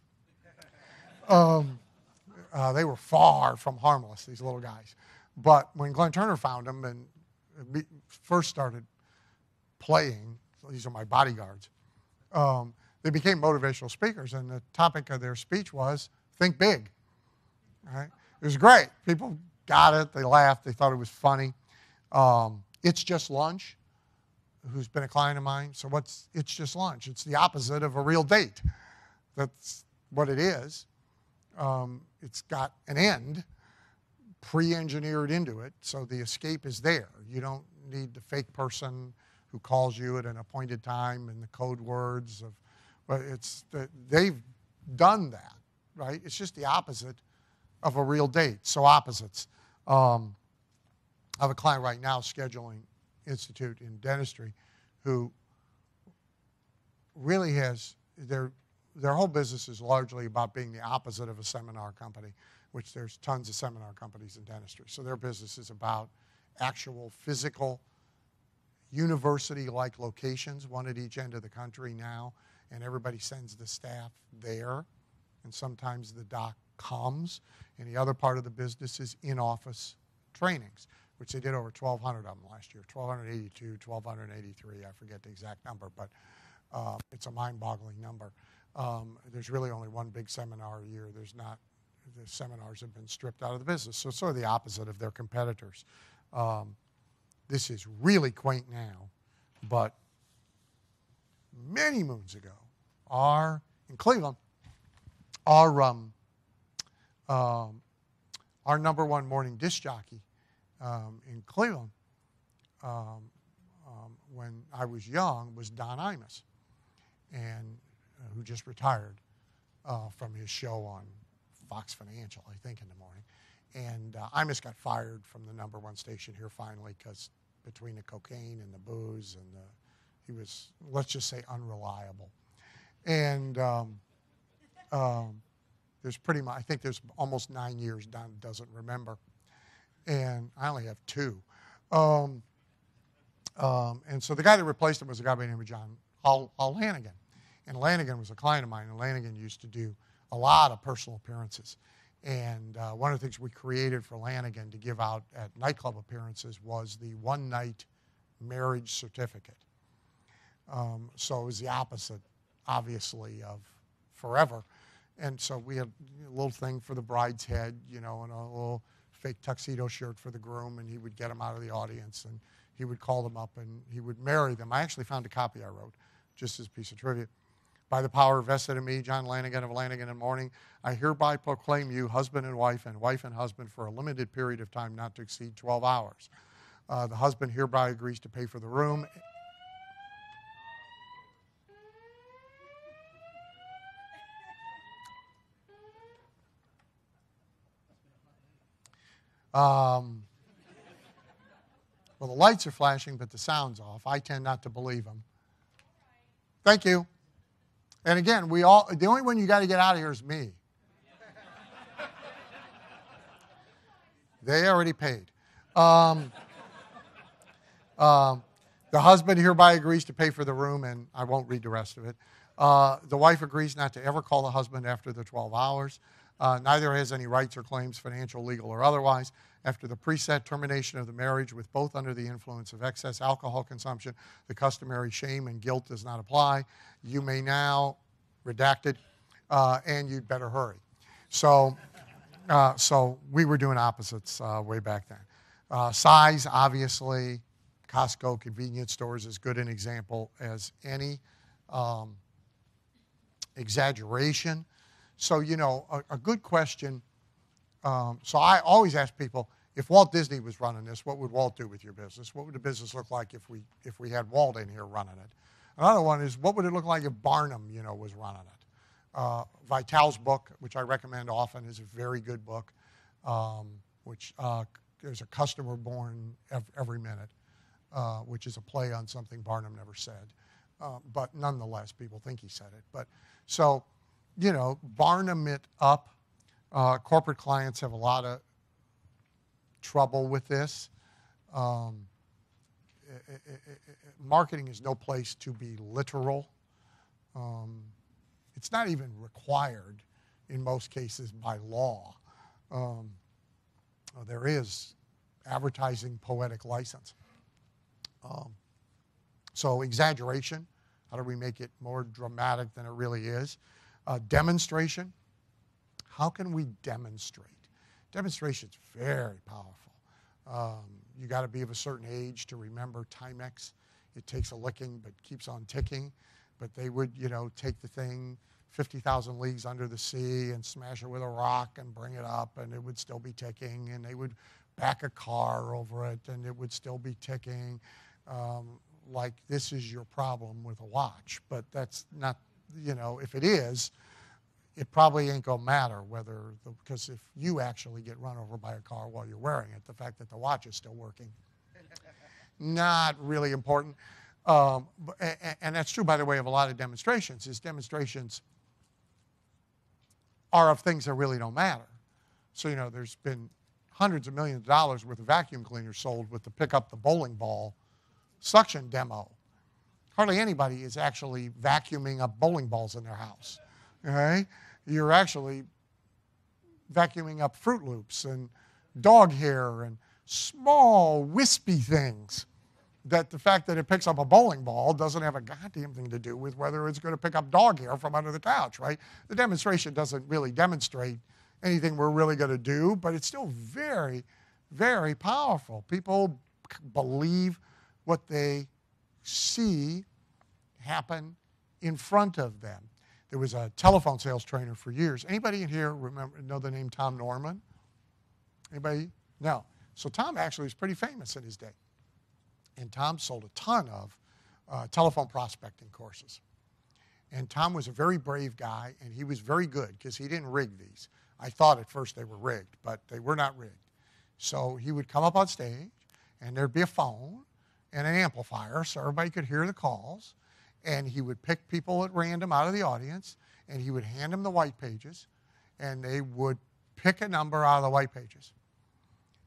They were far from harmless, these little guys. But when Glenn Turner found them and first started playing, these are my bodyguards, they became motivational speakers. And the topic of their speech was, think big. Right? It was great. People got it. They laughed. They thought it was funny. It's Just Lunch, who's been a client of mine. So what's It's Just Lunch? It's the opposite of a real date. That's what it is. It's got an end pre-engineered into it, so the escape is there. You don't need the fake person who calls you at an appointed time and the code words of, but they've done that, right? It's just the opposite of a real date. So opposites. I have a client right now, Scheduling Institute in dentistry, who really has their whole business is largely about being the opposite of a seminar company, which there's tons of seminar companies in dentistry. So their business is about actual physical university-like locations, one at each end of the country now, and everybody sends the staff there, and sometimes the doc comes, and the other part of the business is in-office trainings, which they did over 1,200 of them last year, 1,282, 1,283, I forget the exact number, but it's a mind-boggling number. There's really only one big seminar a year. The seminars have been stripped out of the business. So it's sort of the opposite of their competitors. This is really quaint now, but many moons ago, in Cleveland, our number one morning disc jockey in Cleveland, when I was young, was Don Imus, and who just retired from his show on Fox Financial, I think, in the morning. And Imus got fired from the number one station here finally because between the cocaine and the booze and he was, let's just say, unreliable. And there's pretty much, I think there's almost 9 years Don doesn't remember. And I only have 2. And so the guy that replaced him was a guy by the name of John Lanigan. And Lanigan was a client of mine, and Lanigan used to do a lot of personal appearances. And one of the things we created for Lanigan to give out at nightclub appearances was the one-night marriage certificate. So it was the opposite, obviously, of forever. And so we had a little thing for the bride's head, and a little fake tuxedo shirt for the groom, and he would get them out of the audience, and he would call them up, and he would marry them. I actually found a copy I wrote, just as a piece of trivia. By the power vested in me, John Lanigan of Lanigan and Morning, I hereby proclaim you husband and wife and husband for a limited period of time not to exceed 12 hours. The husband hereby agrees to pay for the room. Well, the lights are flashing, but the sound's off. I tend not to believe them. Thank you. And again, the only one you got to get out of here is me. They already paid. The husband hereby agrees to pay for the room, and I won't read the rest of it. The wife agrees not to ever call the husband after the 12 hours. Neither has any rights or claims, financial, legal, or otherwise. After the preset termination of the marriage with both under the influence of excess alcohol consumption, the customary shame and guilt does not apply. You may now, redacted, and you'd better hurry. So we were doing opposites way back then. Size, obviously, Costco, convenience stores, as good an example as any. Exaggeration. So, a good question. So I always ask people, if Walt Disney was running this, what would Walt do with your business? What would the business look like if we had Walt in here running it? Another one is, what would it look like if Barnum, was running it? Vital's book, which I recommend often, is a very good book, which there's a customer born every minute, which is a play on something Barnum never said. But nonetheless, people think he said it. But so, Barnum it up. Corporate clients have a lot of trouble with this. Marketing is no place to be literal. It's not even required in most cases by law. There is advertising poetic license. So exaggeration, how do we make it more dramatic than it really is? Demonstration, how can we demonstrate? Demonstration's very powerful. You got to be of a certain age to remember Timex. It takes a licking but keeps on ticking. But they would, take the thing 50,000 leagues under the sea and smash it with a rock and bring it up, and it would still be ticking. And they would back a car over it, and it would still be ticking. Like this is your problem with a watch. But that's not, if it is, it probably ain't going to matter because if you actually get run over by a car while you're wearing it, the fact that the watch is still working, not really important. And that's true, by the way, of a lot of demonstrations. Demonstrations are of things that really don't matter. So, there's been hundreds of millions of dollars worth of vacuum cleaners sold with the pick up the bowling ball suction demo. Hardly anybody is actually vacuuming up bowling balls in their house. Okay? You're actually vacuuming up Fruit Loops and dog hair and small wispy things that the fact that it picks up a bowling ball doesn't have a goddamn thing to do with whether it's going to pick up dog hair from under the couch, right? The demonstration doesn't really demonstrate anything we're really going to do, but it's still very, very powerful. People believe what they see happen in front of them. There was a telephone sales trainer for years. Anybody in here know the name Tom Norman? Anybody? No. So Tom actually was pretty famous in his day. And Tom sold a ton of telephone prospecting courses. And Tom was a very brave guy, and he was very good because he didn't rig these. I thought at first they were rigged, but they were not rigged. So he would come up on stage, and there'd be a phone and an amplifier so everybody could hear the calls. And he would pick people at random out of the audience, and he would hand them the white pages, and they would pick a number out of the white pages.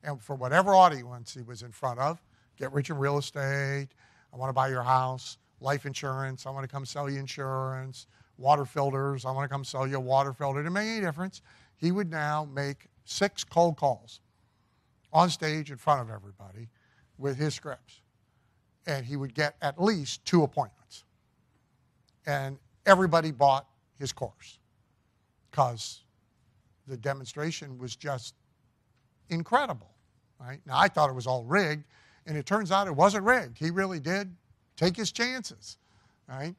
And for whatever audience he was in front of, get rich in real estate, I want to buy your house, life insurance, I want to come sell you insurance, water filters, I want to come sell you a water filter. It didn't make any difference. He would now make 6 cold calls on stage in front of everybody with his scripts. And he would get at least 2 appointments. And everybody bought his course because the demonstration was just incredible, right? Now, I thought it was all rigged, and it turns out it wasn't rigged. He really did take his chances, right?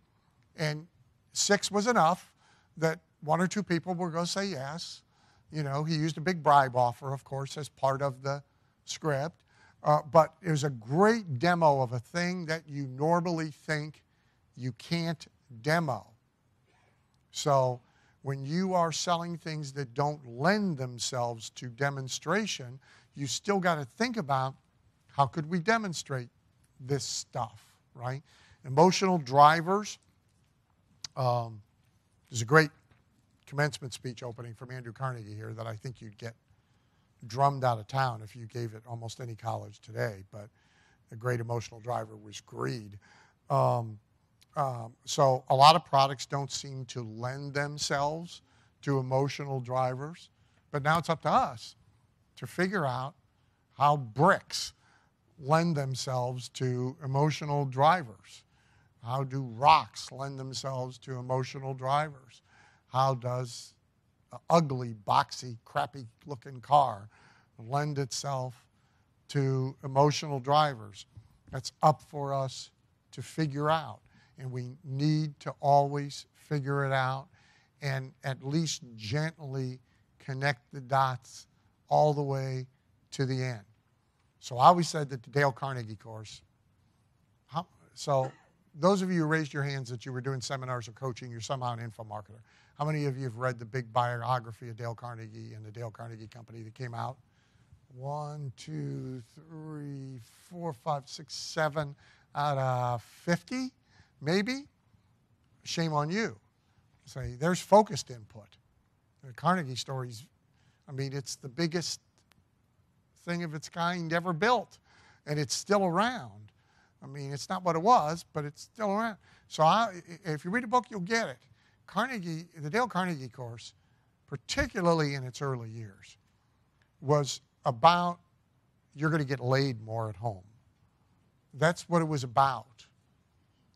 And 6 was enough that 1 or 2 people were going to say yes. He used a big bribe offer, of course, as part of the script. But it was a great demo of a thing that you normally think you can't demo. So when you are selling things that don't lend themselves to demonstration, you still got to think about how could we demonstrate this stuff, right? Emotional drivers. There's a great commencement speech opening from Andrew Carnegie here that I think you'd get drummed out of town if you gave it almost any college today, but a great emotional driver was greed. So a lot of products don't seem to lend themselves to emotional drivers, but now it's up to us to figure out how bricks lend themselves to emotional drivers. How do rocks lend themselves to emotional drivers? How does an ugly, boxy, crappy-looking car lend itself to emotional drivers? that's up for us to figure out. And we need to always figure it out and at least gently connect the dots all the way to the end. So I always said that the Dale Carnegie course, so those of you who raised your hands that you were doing seminars or coaching, you're somehow an info marketer. How many of you have read the big biography of Dale Carnegie and the Dale Carnegie Company that came out? 1, 2, 3, 4, 5, 6, 7 out of 50, maybe? Shame on you. Say, there's focused input. The Carnegie stories, I mean, it's the biggest thing of its kind ever built, and it's still around. I mean, it's not what it was, but it's still around. So if you read a book, you'll get it. Carnegie, the Dale Carnegie course, particularly in its early years, was about you're going to get laid more at home. That's what it was about.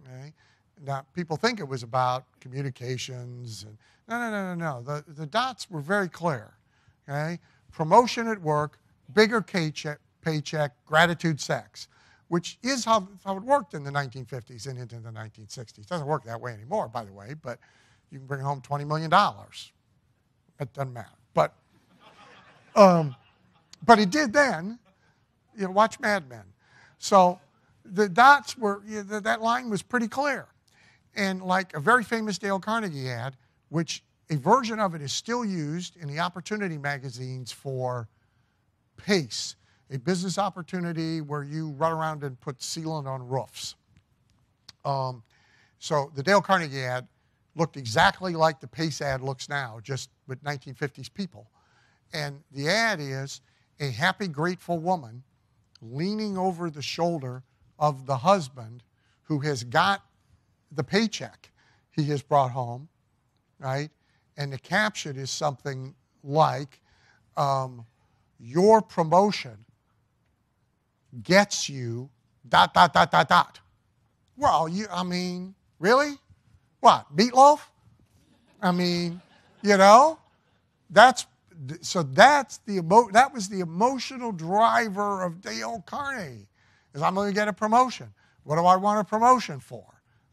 Okay? Now, people think it was about communications. And no. The dots were very clear. Okay? Promotion at work, bigger paycheck, gratitude, sex, which is how it worked in the 1950s and into the 1960s. It doesn't work that way anymore, by the way, but you can bring home $20 million. It doesn't matter. But it did then. You know, watch Mad Men. So the dots were, that line was pretty clear. And like a very famous Dale Carnegie ad, which a version of it is still used in the opportunity magazines for PACE, a business opportunity where you run around and put sealant on roofs. So the Dale Carnegie ad looked exactly like the PACE ad looks now, just with 1950s people. And the ad is a happy, grateful woman leaning over the shoulder of the husband who has got the paycheck he has brought home, right? And the caption is something like, your promotion gets you ... Well, I mean, really? What, meatloaf? I mean, that was the emotional driver of Dale Carnegie, is I'm going to get a promotion. What do I want a promotion for?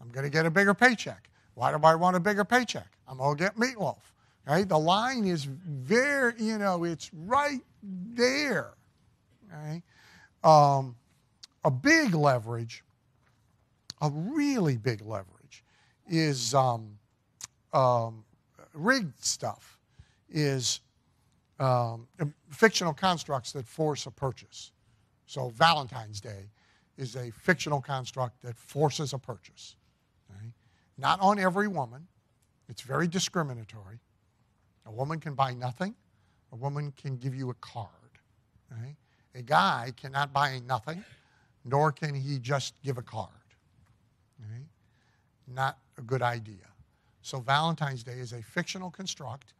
I'm going to get a bigger paycheck. Why do I want a bigger paycheck? I'm going to get meatloaf. Right? The line is very, it's right there. Right? A big leverage, a really big leverage, is rigged stuff, is fictional constructs that force a purchase. So Valentine's Day is a fictional construct that forces a purchase. Okay? Not on every woman. It's very discriminatory. A woman can buy nothing. A woman can give you a card. Okay? A guy cannot buy nothing, nor can he just give a card. Okay? Not a good idea. So Valentine's Day is a fictional construct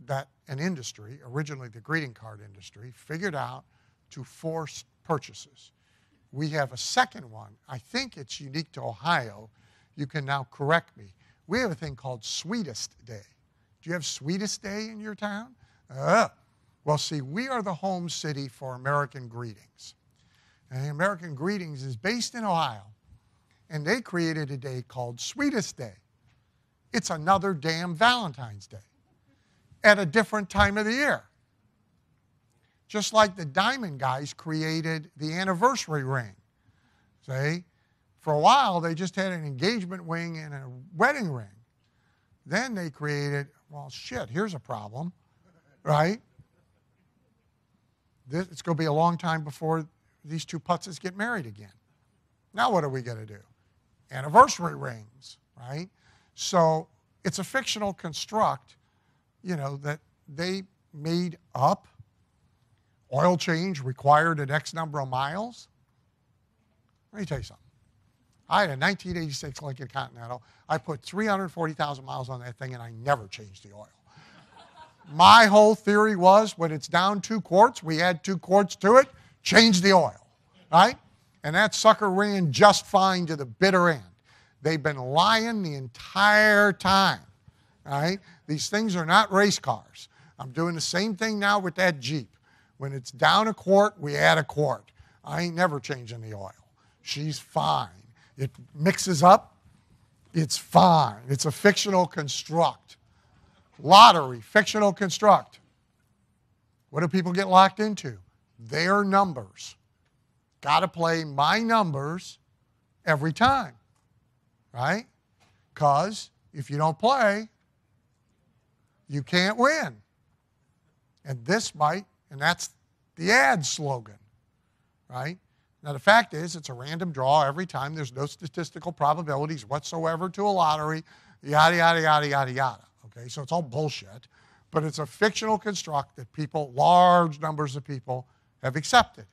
that an industry, originally the greeting card industry, figured out to force purchases. We have a second one. I think it's unique to Ohio. You can now correct me. We have a thing called Sweetest Day. Do you have Sweetest Day in your town? Well, see, we are the home city for American Greetings. And American Greetings is based in Ohio, and they created a day called Sweetest Day. It's another damn Valentine's Day at a different time of the year. Just like the Diamond guys created the anniversary ring. See? For a while, they just had an engagement ring and a wedding ring. Then they created, well, shit, here's a problem, right? It's going to be a long time before these two putzes get married again. Now what are we going to do? Anniversary rings, right? So it's a fictional construct, that they made up. Oil change required an X number of miles. Let me tell you something. I had a 1986 Lincoln Continental. I put 340,000 miles on that thing, and I never changed the oil. My whole theory was when it's down 2 quarts, we add 2 quarts to it, change the oil, right? And that sucker ran just fine to the bitter end. They've been lying the entire time, right? These things are not race cars. I'm doing the same thing now with that Jeep. When it's down 1 quart, we add 1 quart. I ain't never changing the oil. She's fine. It mixes up. It's fine. It's a fictional construct. Lottery, fictional construct. What do people get locked into? Their numbers. Got to play my numbers every time, right? Because if you don't play, you can't win. And this might, and that's the ad slogan, right? Now, the fact is, it's a random draw every time. There's no statistical probabilities whatsoever to a lottery, yada, yada, yada, yada, yada. Okay, so it's all bullshit. But it's a fictional construct that people, large numbers of people, have accepted.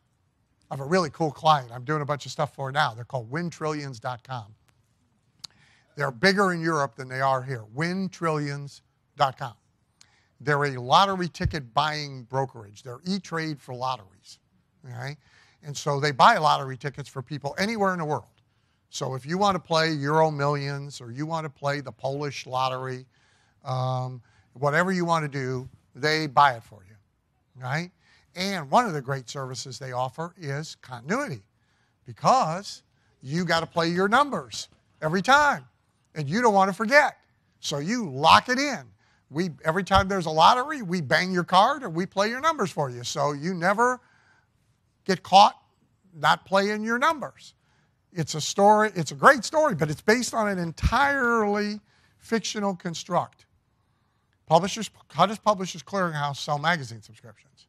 I have a really cool client I'm doing a bunch of stuff for now. They're called WinTrillions.com. They're bigger in Europe than they are here. WinTrillions.com. They're a lottery ticket buying brokerage. They're E-Trade for lotteries. Okay? And so they buy lottery tickets for people anywhere in the world. So if you want to play Euro Millions or you want to play the Polish lottery, whatever you want to do, they buy it for you. Right? And one of the great services they offer is continuity, because you got to play your numbers every time, and you don't want to forget. So you lock it in. Every time there's a lottery, we bang your card or we play your numbers for you. So you never get caught not playing your numbers. It's a story, it's a great story, but it's based on an entirely fictional construct. How does Publishers Clearinghouse sell magazine subscriptions?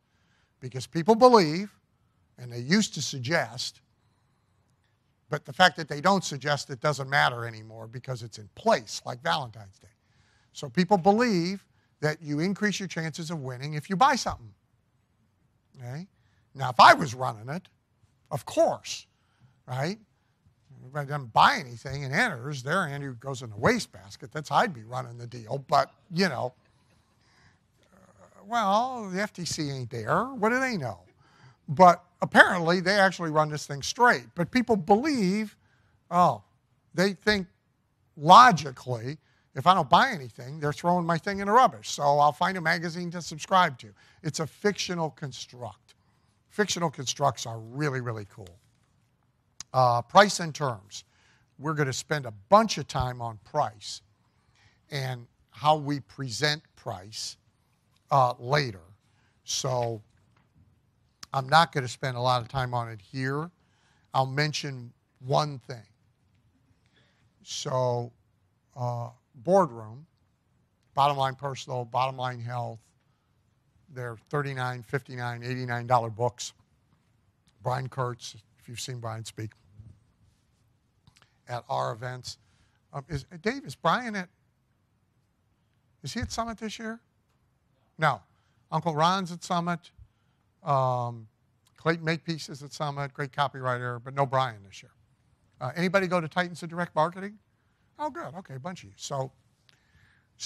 Because people believe, and they used to suggest, but the fact that they don't suggest it doesn't matter anymore because it's in place, like Valentine's Day. So people believe that you increase your chances of winning if you buy something. Okay? Now, if I was running it, of course, right? If I doesn't buy anything and enters, their entry goes in the wastebasket. That's I'd be running the deal. But, you know, well, the FTC ain't there. What do they know? But apparently, they actually run this thing straight. But people believe, they think logically, if I don't buy anything, they're throwing my thing in the rubbish. So I'll find a magazine to subscribe to. It's a fictional construct. Fictional constructs are really, really cool. Price and terms. We're going to spend a bunch of time on price and how we present price later. So I'm not going to spend a lot of time on it here. I'll mention one thing. So boardroom, bottom line personal, bottom line health, they're $39, $59, $89 books. Brian Kurtz, if you've seen Brian speak at our events. Dave, is Brian is he at Summit this year? No. Uncle Ron's at Summit. Clayton Makepeace is at Summit, great copywriter, but no Brian this year. Anybody go to Titans of Direct Marketing? Oh, good. Okay, a bunch of you.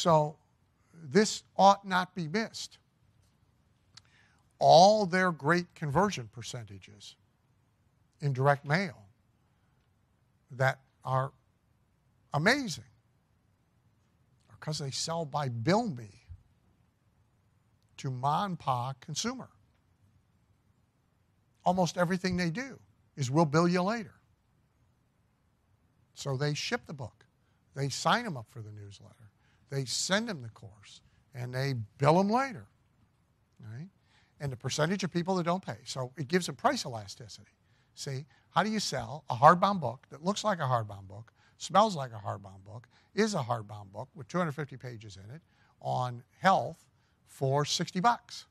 So this ought not be missed. All their great conversion percentages in direct mail that are amazing are because they sell by bill me to ma and pa consumer. Almost everything they do is we'll bill you later. So they ship the book. They sign them up for the newsletter. They send them the course, and they bill them later. Right? And the percentage of people that don't pay. So it gives a price elasticity. See, how do you sell a hardbound book that looks like a hardbound book, smells like a hardbound book, is a hardbound book with 250 pages in it on health for $60?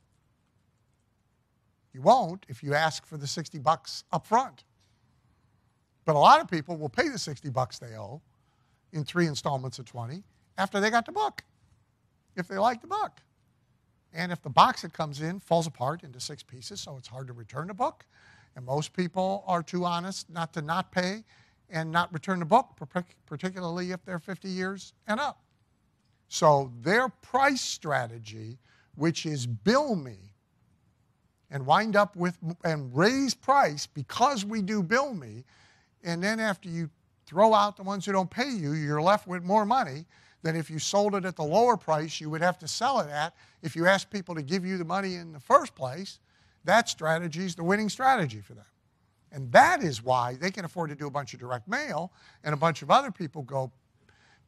You won't if you ask for the $60 up front. But a lot of people will pay the $60 they owe in 3 installments of 20 after they got the book, if they like the book. And if the box that comes in falls apart into 6 pieces, so it's hard to return the book, and most people are too honest not to not pay and not return the book, particularly if they're 50 years and up. So their price strategy, which is bill me and wind up with and raise price because we do bill me, and then after you throw out the ones who don't pay you, you're left with more money than if you sold it at the lower price you would have to sell it at if you asked people to give you the money in the first place. That strategy is the winning strategy for them. And that is why they can afford to do a bunch of direct mail, and a bunch of other people go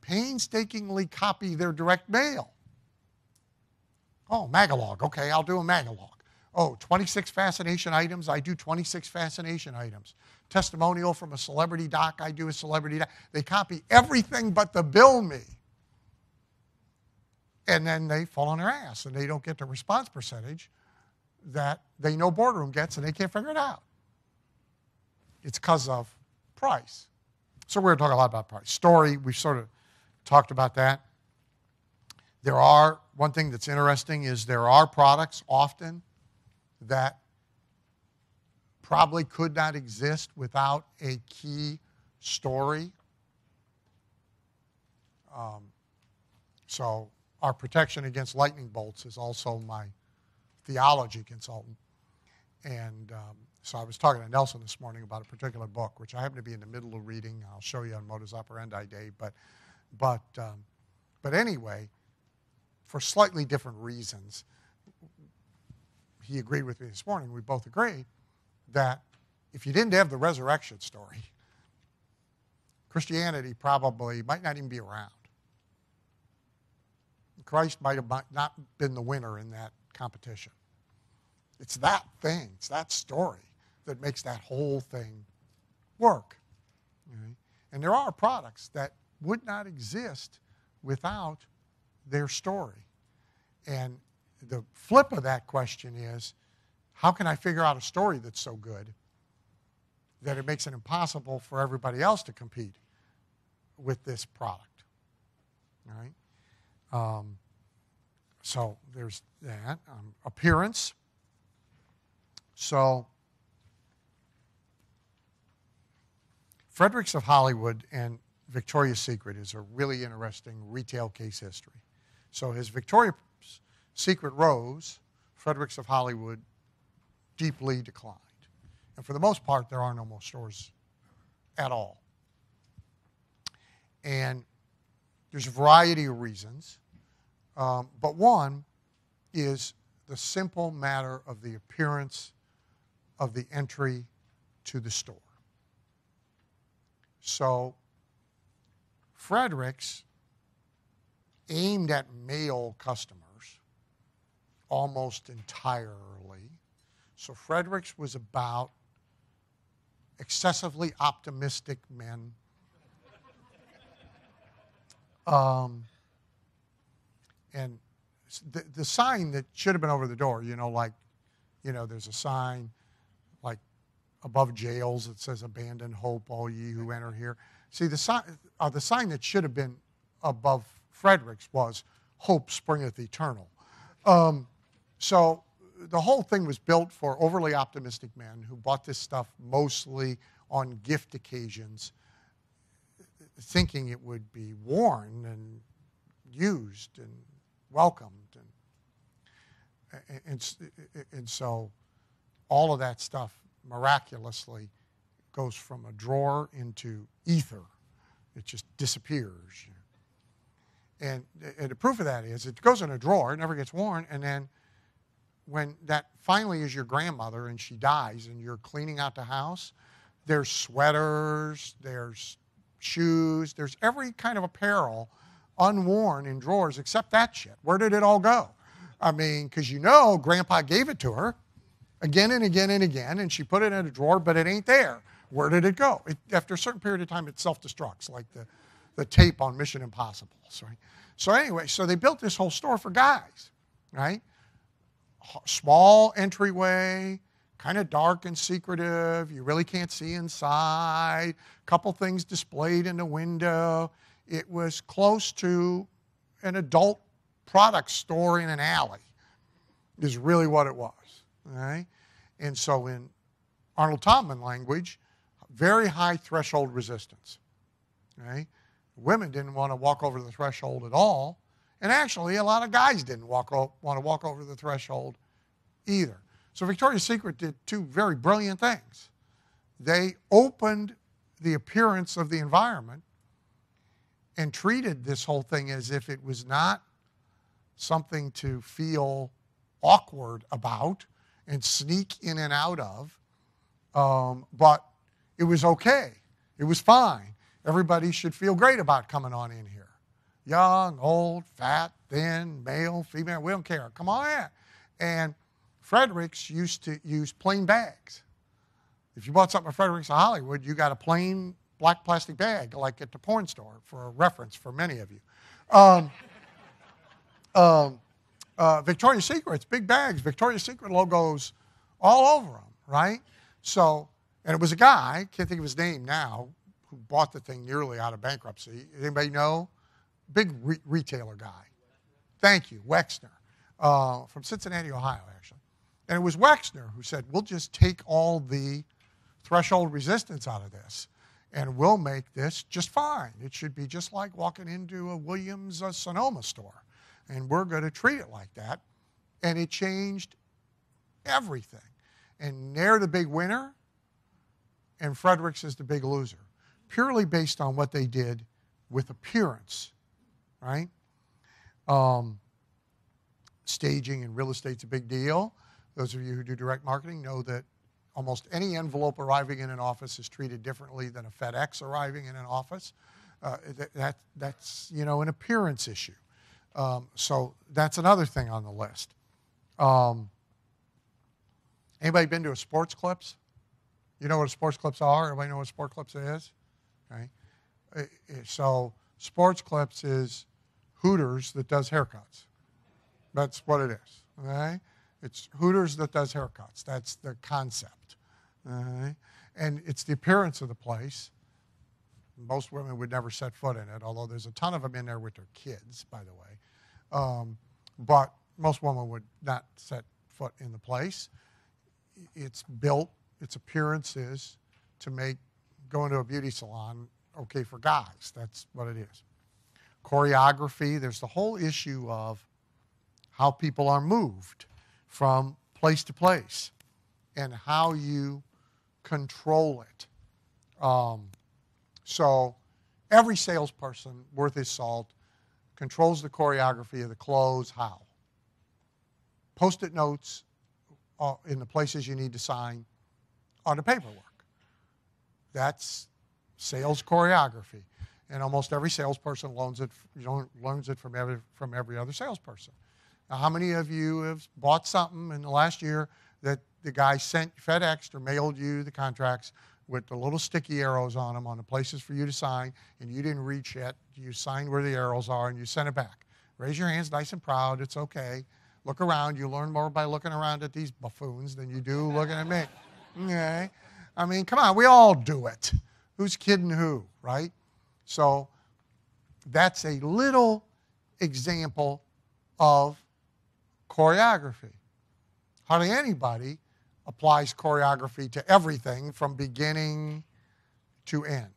painstakingly copy their direct mail. Oh, Magalog. Okay, I'll do a Magalog. Oh, 26 fascination items. I do 26 fascination items. Testimonial from a celebrity doc. I do a celebrity doc. They copy everything but the bill me. And then they fall on their ass, and they don't get the response percentage that they know Boardroom gets, and they can't figure it out. It's because of price. So we're going to talk a lot about price. Story, we've sort of talked about that. One thing that's interesting is there are products often that probably could not exist without a key story. So our protection against lightning bolts is also my theology consultant. And so I was talking to Nelson this morning about a particular book, which I happen to be in the middle of reading. I'll show you on Modus Operandi Day. But anyway, for slightly different reasons, he agreed with me this morning. We both agreed that if you didn't have the resurrection story, Christianity probably might not even be around. Christ might have not been the winner in that competition. It's that thing, it's that story that makes that whole thing work. Right? And there are products that would not exist without their story. And the flip of that question is, how can I figure out a story that's so good that it makes it impossible for everybody else to compete with this product? All right? So there's that. Appearance. So Fredericks of Hollywood and Victoria's Secret is a really interesting retail case history. So as Victoria's Secret rose, Fredericks of Hollywood deeply declined. And for the most part, there are no more stores at all. And there's a variety of reasons. But one is the simple matter of the appearance of the entry to the store. So Fredericks aimed at male customers almost entirely. So Fredericks was about excessively optimistic men. And the sign that should have been over the door, there's a sign like above jails that says, "Abandon hope, all ye who enter here." See, the sign that should have been above Fredericks was, "Hope springeth eternal." So the whole thing was built for overly optimistic men who bought this stuff mostly on gift occasions, thinking it would be worn and used and welcomed. And so all of that stuff miraculously goes from a drawer into ether. It just disappears. And the proof of that is it goes in a drawer, it never gets worn, and then when that finally is your grandmother and she dies and you're cleaning out the house, there's sweaters, there's shoes, there's every kind of apparel unworn in drawers except that shit. Where did it all go? I mean, because Grandpa gave it to her again and again and again, and she put it in a drawer, but it ain't there. Where did it go? After a certain period of time, it self-destructs, like the tape on Mission Impossible. Right? So anyway, so they built this whole store for guys, right? Small entryway, kind of dark and secretive. You really can't see inside. A couple things displayed in the window. It was close to an adult product store in an alley, is really what it was. Right? And so in Arnold Taubman language, very high threshold resistance. Right? Women didn't want to walk over the threshold at all. And actually, a lot of guys didn't want to walk over the threshold either. So Victoria's Secret did two very brilliant things. They opened the appearance of the environment and treated this whole thing as if it was not something to feel awkward about and sneak in and out of. But it was okay. It was fine. Everybody should feel great about coming on in here. Young, old, fat, thin, male, female, we don't care. Come on in. And Fredericks used to use plain bags. If you bought something at Fredericks of Hollywood, you got a plain black plastic bag, like at the porn store, for a reference for many of you. Victoria's Secret's big bags, Victoria's Secret logos all over them, right? So, and it was a guy, can't think of his name now, who bought the thing nearly out of bankruptcy. Anybody know? Big retailer guy. Thank you, Wexner, from Cincinnati, Ohio, actually. And it was Wexner who said, we'll just take all the threshold resistance out of this, and we'll make this just fine. It should be just like walking into a Williams Sonoma store, and we're going to treat it like that. And it changed everything. And they're the big winner, and Fredericks is the big loser, purely based on what they did with appearance, right? Staging in real estate's a big deal. Those of you who do direct marketing know that almost any envelope arriving in an office is treated differently than a FedEx arriving in an office. That's an appearance issue. So that's another thing on the list. Anybody been to a sports clips? You know what a sports clips are? Everybody know what a sports clips is? Okay. So sports clips is Hooters that does haircuts. That's what it is. Okay? It's Hooters that does haircuts. That's the concept. Okay? And it's the appearance of the place. Most women would never set foot in it, although there's a ton of them in there with their kids, by the way. But most women would not set foot in the place. It's built, its appearance is to make going to a beauty salon okay for guys. That's what it is. Choreography, there's the whole issue of how people are moved from place to place and how you control it. So every salesperson worth his salt controls the choreography of the close. How? Post-it notes in the places you need to sign on the paperwork. That's sales choreography. And almost every salesperson learns it from every other salesperson. Now, how many of you have bought something in the last year that the guy sent FedEx or mailed you the contracts with the little sticky arrows on them on the places for you to sign, and you didn't reach it? You signed where the arrows are, and you sent it back. Raise your hands nice and proud. It's okay. Look around. You learn more by looking around at these buffoons than you do looking at me. Okay? I mean, come on. We all do it. Who's kidding who, right? So that's a little example of choreography. Hardly anybody applies choreography to everything from beginning to end.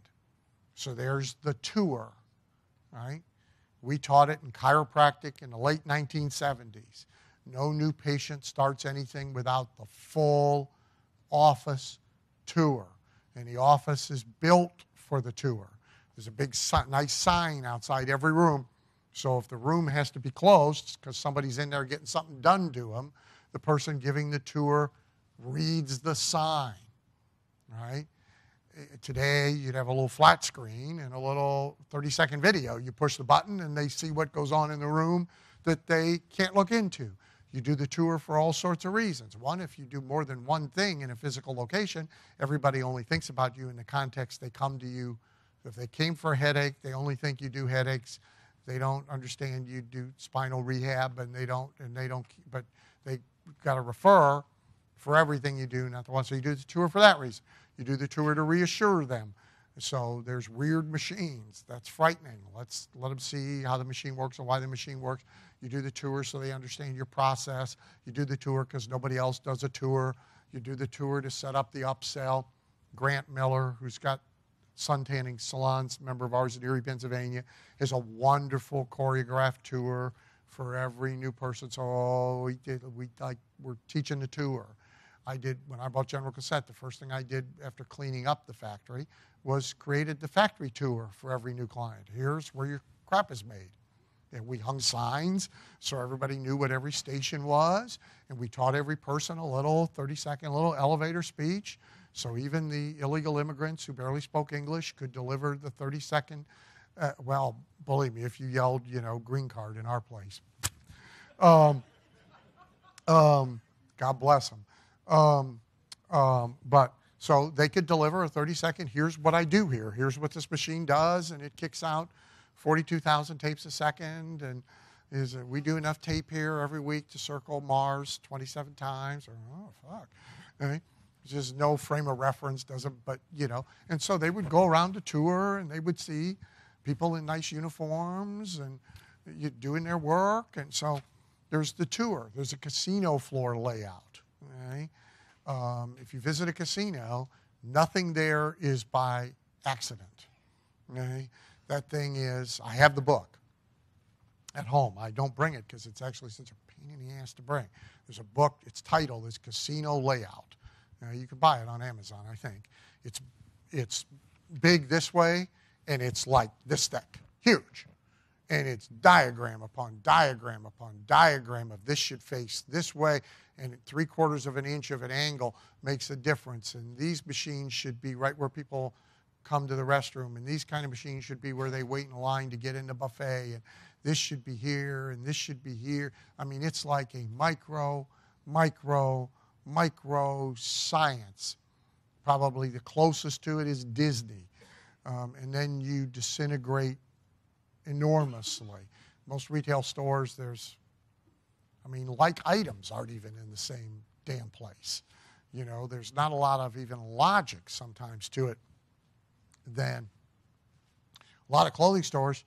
So there's the tour, right? We taught it in chiropractic in the late 1970s. No new patient starts anything without the full office tour. And the office is built for the tour. There's a big, nice sign outside every room. So if the room has to be closed because somebody's in there getting something done to them, the person giving the tour reads the sign, right? Today, you'd have a little flat screen and a little 30-second video. You push the button and they see what goes on in the room that they can't look into. You do the tour for all sorts of reasons. One, if you do more than one thing in a physical location, everybody only thinks about you in the context they come to you. If they came for a headache, they only think you do headaches. They don't understand you do spinal rehab, but they got to refer for everything you do, not the one. So you do the tour for that reason. You do the tour to reassure them. So there's weird machines. That's frightening. Let them see how the machine works and why the machine works. You do the tour so they understand your process. You do the tour because nobody else does a tour. You do the tour to set up the upsell. Grant Miller, who's got sun tanning salons, member of ours in Erie, Pennsylvania, has a wonderful choreographed tour for every new person. So we're teaching the tour. When I bought General Cassette, the first thing I did after cleaning up the factory was created the factory tour for every new client. Here's where your crap is made. And we hung signs so everybody knew what every station was. And we taught every person a little 30-second little elevator speech So even the illegal immigrants who barely spoke English could deliver the 30-second, well, believe me, if you yelled, green card in our place. God bless them. But so they could deliver a 30-second, here's what I do here. Here's what this machine does, and it kicks out 42,000 tapes a second. And we do enough tape here every week to circle Mars 27 times. Or, oh, fuck. Right? Just no frame of reference, doesn't, but, And so they would go around to tour, and they would see people in nice uniforms and doing their work. And so there's the tour. There's a casino floor layout. Okay? If you visit a casino, nothing there is by accident. Okay? That thing is, I have the book at home. I don't bring it because it's actually such a pain in the ass to bring. There's a book, its title is Casino Layout. You can buy it on Amazon, I think. It's big this way, and it's like this thick, huge. And it's diagram upon diagram upon diagram of this should face this way, and 3/4 of an inch of an angle makes a difference. And these machines should be right where people come to the restroom, and these kind of machines should be where they wait in line to get in the buffet, and this should be here, and this should be here. I mean, it's like a micro science. Probably the closest to it is Disney. And then you disintegrate enormously. Most retail stores, like items aren't even in the same damn place. There's not a lot of even logic sometimes to it. Then a lot of clothing stores,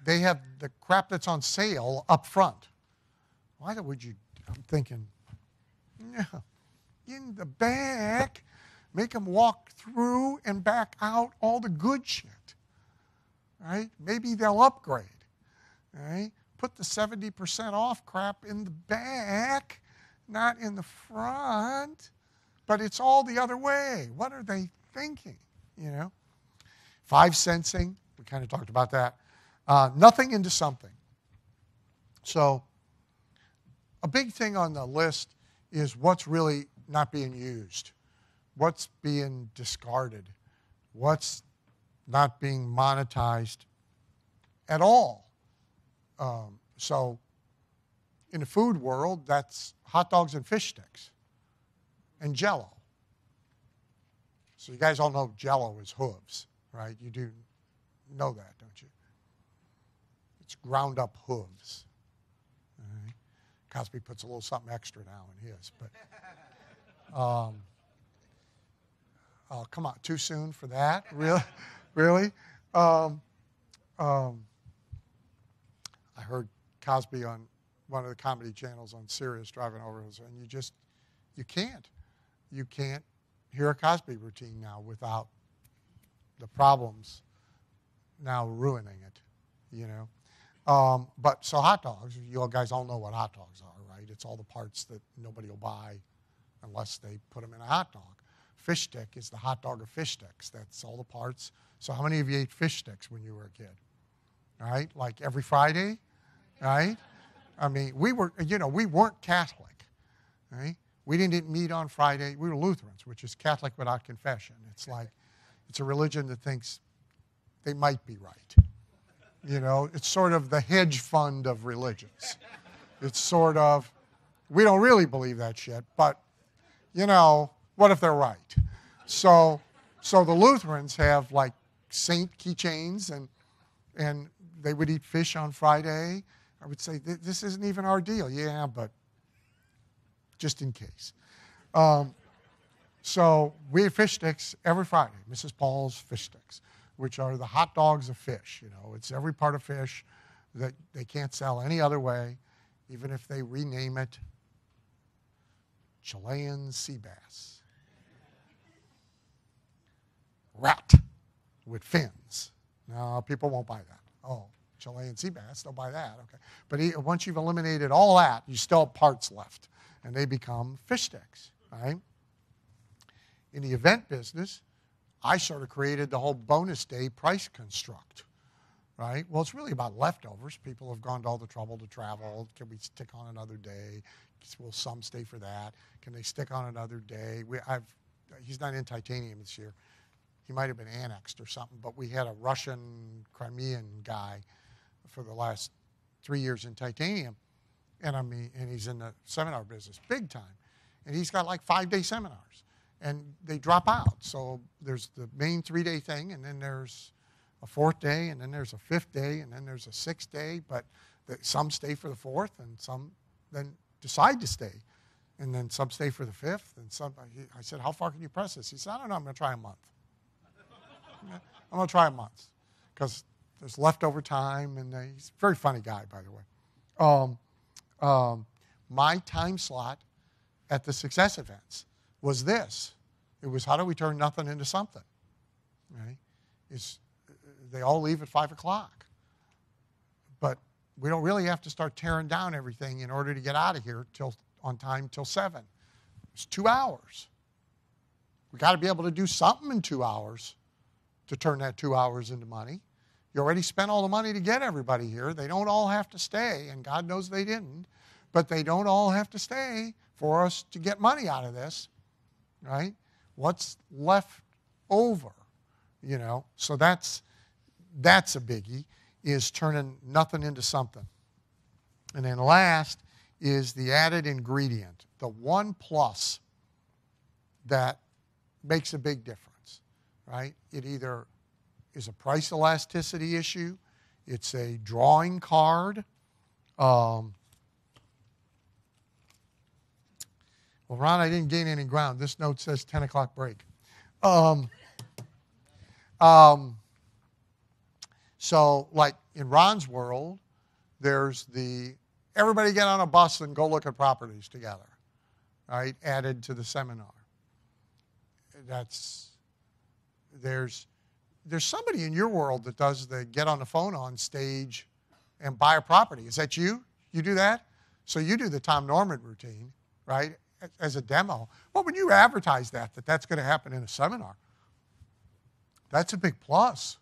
they have the crap that's on sale up front. Why would you, I'm thinking, no, in the back, make them walk through and back out all the good shit. Right? Maybe they'll upgrade. Right? Put the 70% off crap in the back, not in the front. But it's all the other way. What are they thinking? 5 sensing, we kind of talked about that. Nothing into something. So a big thing on the list is what's really not being used. What's being discarded. What's not being monetized at all. So in the food world, that's hot dogs and fish sticks and Jell-O. So you guys all know Jell-O is hooves, right? You do know that, don't you? It's ground up hooves. Right? Cosby puts a little something extra now in his, but come on, too soon for that? Really? I heard Cosby on one of the comedy channels on Sirius driving over, and you can't hear a Cosby routine now without the problems now ruining it, But so hot dogs, you guys all know what hot dogs are, right? It's all the parts that nobody will buy unless they put them in a hot dog. Fish stick is the hot dog of fish sticks. That's all the parts. So how many of you ate fish sticks when you were a kid? Right? Like every Friday, right? I mean, we weren't Catholic, right? We didn't eat meat on Friday. We were Lutherans, which is Catholic without confession. It's a religion that thinks they might be right. It's sort of the hedge fund of religions. It's sort of, we don't really believe that shit, but, what if they're right? So the Lutherans have like saint keychains, and they would eat fish on Friday. I would say, this isn't even our deal. Yeah, but just in case. So we have fish sticks every Friday, Mrs. Paul's fish sticks, which are the hot dogs of fish. It's every part of fish that they can't sell any other way, even if they rename it Chilean sea bass. Rat with fins. No, people won't buy that. Oh, Chilean sea bass, they'll buy that. Okay. But once you've eliminated all that, you still have parts left, and they become fish sticks, right? In the event business, I sort of created the whole bonus day price construct, right? Well, it's really about leftovers. People have gone to all the trouble to travel. Can we stick on another day? Will some stay for that? Can they stick on another day? he's not in titanium this year. He might have been annexed or something, but we had a Russian Crimean guy for the last 3 years in titanium. And he's in the seminar business, big time. And he's got like 5-day seminars. And they drop out. So there's the main 3-day thing, and then there's a 4th day, and then there's a 5th day, and then there's a 6th day. But some stay for the 4th, and some then decide to stay. And then some stay for the 5th, and some. I said, how far can you press this? He said, I don't know, I'm going to try a month. I'm going to try a month because there's leftover time, and he's a very funny guy, by the way. My time slot at the success events was this. It was, how do we turn nothing into something? Right? They all leave at 5 o'clock. But we don't really have to start tearing down everything in order to get out of here on time till 7. It's 2 hours. We got to be able to do something in 2 hours to turn that 2 hours into money. You already spent all the money to get everybody here. They don't all have to stay, and God knows they didn't. But they don't all have to stay for us to get money out of this, right? What's left over, you know? So that's a biggie, is turning nothing into something. And then last is the added ingredient, the one plus that makes a big difference, right? It either is a price elasticity issue, it's a drawing card. Well, Ron, I didn't gain any ground. This note says 10 o'clock break. So, like in Ron's world, there's everybody get on a bus and go look at properties together, right? Added to the seminar. There's somebody in your world that does the get on the phone on stage and buy a property. Is that you? You do that? So you do the Tom Norman routine, right? As a demo. Well, when you advertise that's going to happen in a seminar, that's a big plus,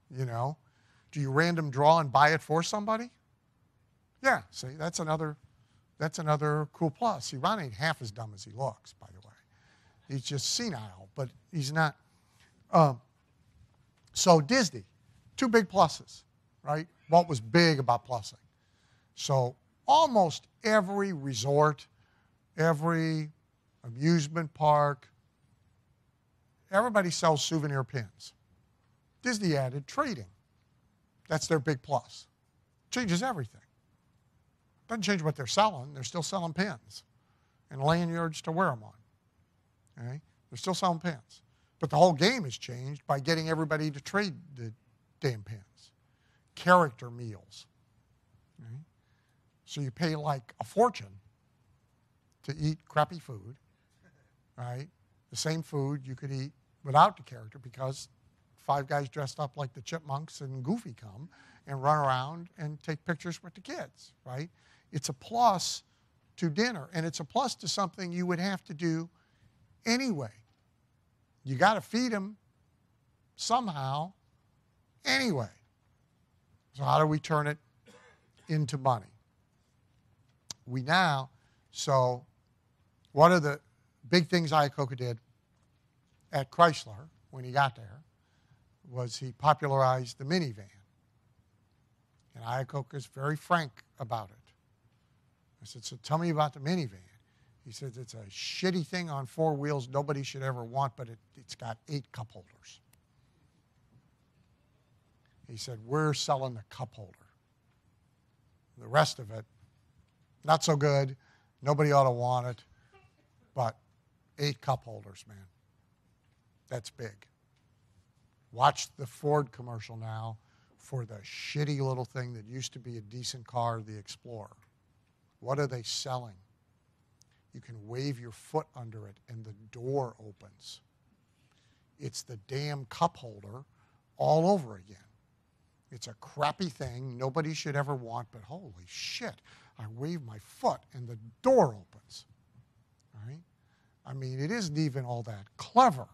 you know. Do you random draw and buy it for somebody? Yeah, see, that's another cool plus. See, Ron ain't half as dumb as he looks, by the way. He's just senile, but he's not. So Disney, 2 big pluses, right? What was big about plussing? So almost every resort, every amusement park, everybody sells souvenir pins. Disney added trading. That's their big plus. Changes everything. Doesn't change what they're selling. They're still selling pins and lanyards to wear them on. Okay? They're still selling pins. But the whole game has changed by getting everybody to trade the damn pins. Character meals. Okay? So you pay like a fortune to eat crappy food, right? The same food you could eat without the character because 5 guys dressed up like the Chipmunks and Goofy come and run around and take pictures with the kids, right? It's a plus to dinner, and it's a plus to something you would have to do anyway. You got to feed them somehow anyway. So how do we turn it into money? So one of the big things Iacocca did at Chrysler when he got there was he popularized the minivan. And Iacocca is very frank about it. I said, so tell me about the minivan. He said, it's a shitty thing on 4 wheels nobody should ever want, but it's got 8 cup holders. He said, we're selling the cup holder. The rest of it, not so good. Nobody ought to want it. But 8 cup holders, man. That's big. Watch the Ford commercial now for the shitty little thing that used to be a decent car, the Explorer. What are they selling? You can wave your foot under it and the door opens. It's the damn cup holder all over again. It's a crappy thing nobody should ever want, but holy shit, I wave my foot and the door opens. Right? I mean, it isn't even all that clever.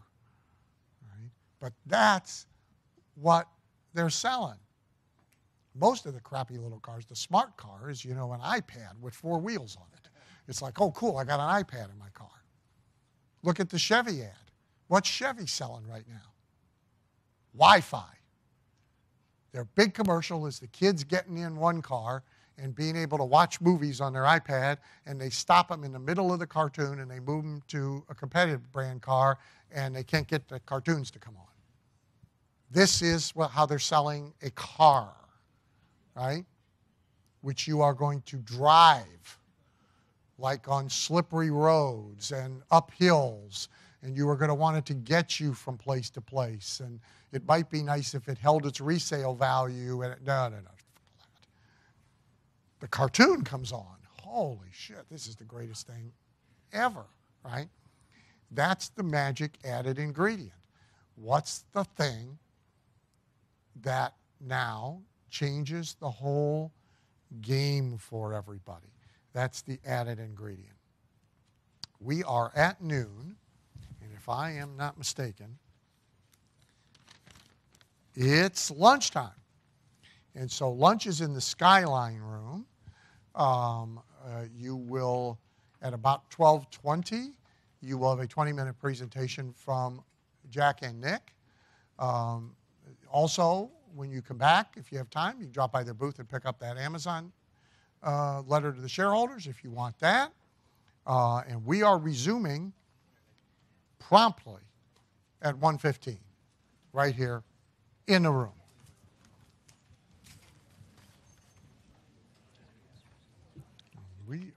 Right? But that's what they're selling. Most of the crappy little cars, the smart car is, an iPad with 4 wheels on it. It's like, oh, cool, I got an iPad in my car. Look at the Chevy ad. What's Chevy selling right now? Wi-Fi. Their big commercial is the kids getting in one car and being able to watch movies on their iPad, and they stop them in the middle of the cartoon and they move them to a competitive brand car, and they can't get the cartoons to come on. This is how they're selling a car, right? Which you are going to drive like on slippery roads and up hills, and you are going to want it to get you from place to place. And it might be nice if it held its resale value. And no. The cartoon comes on. Holy shit, this is the greatest thing ever, right? That's the magic added ingredient. What's the thing that now changes the whole game for everybody? That's the added ingredient. We are at noon, and if I am not mistaken, it's lunchtime. And so lunch is in the Skyline room. You will, at about 12:20, you will have a 20-minute presentation from Jack and Nick. Also, when you come back, if you have time, you can drop by their booth and pick up that Amazon letter to the shareholders if you want that. And we are resuming promptly at 1:15, right here in the room. We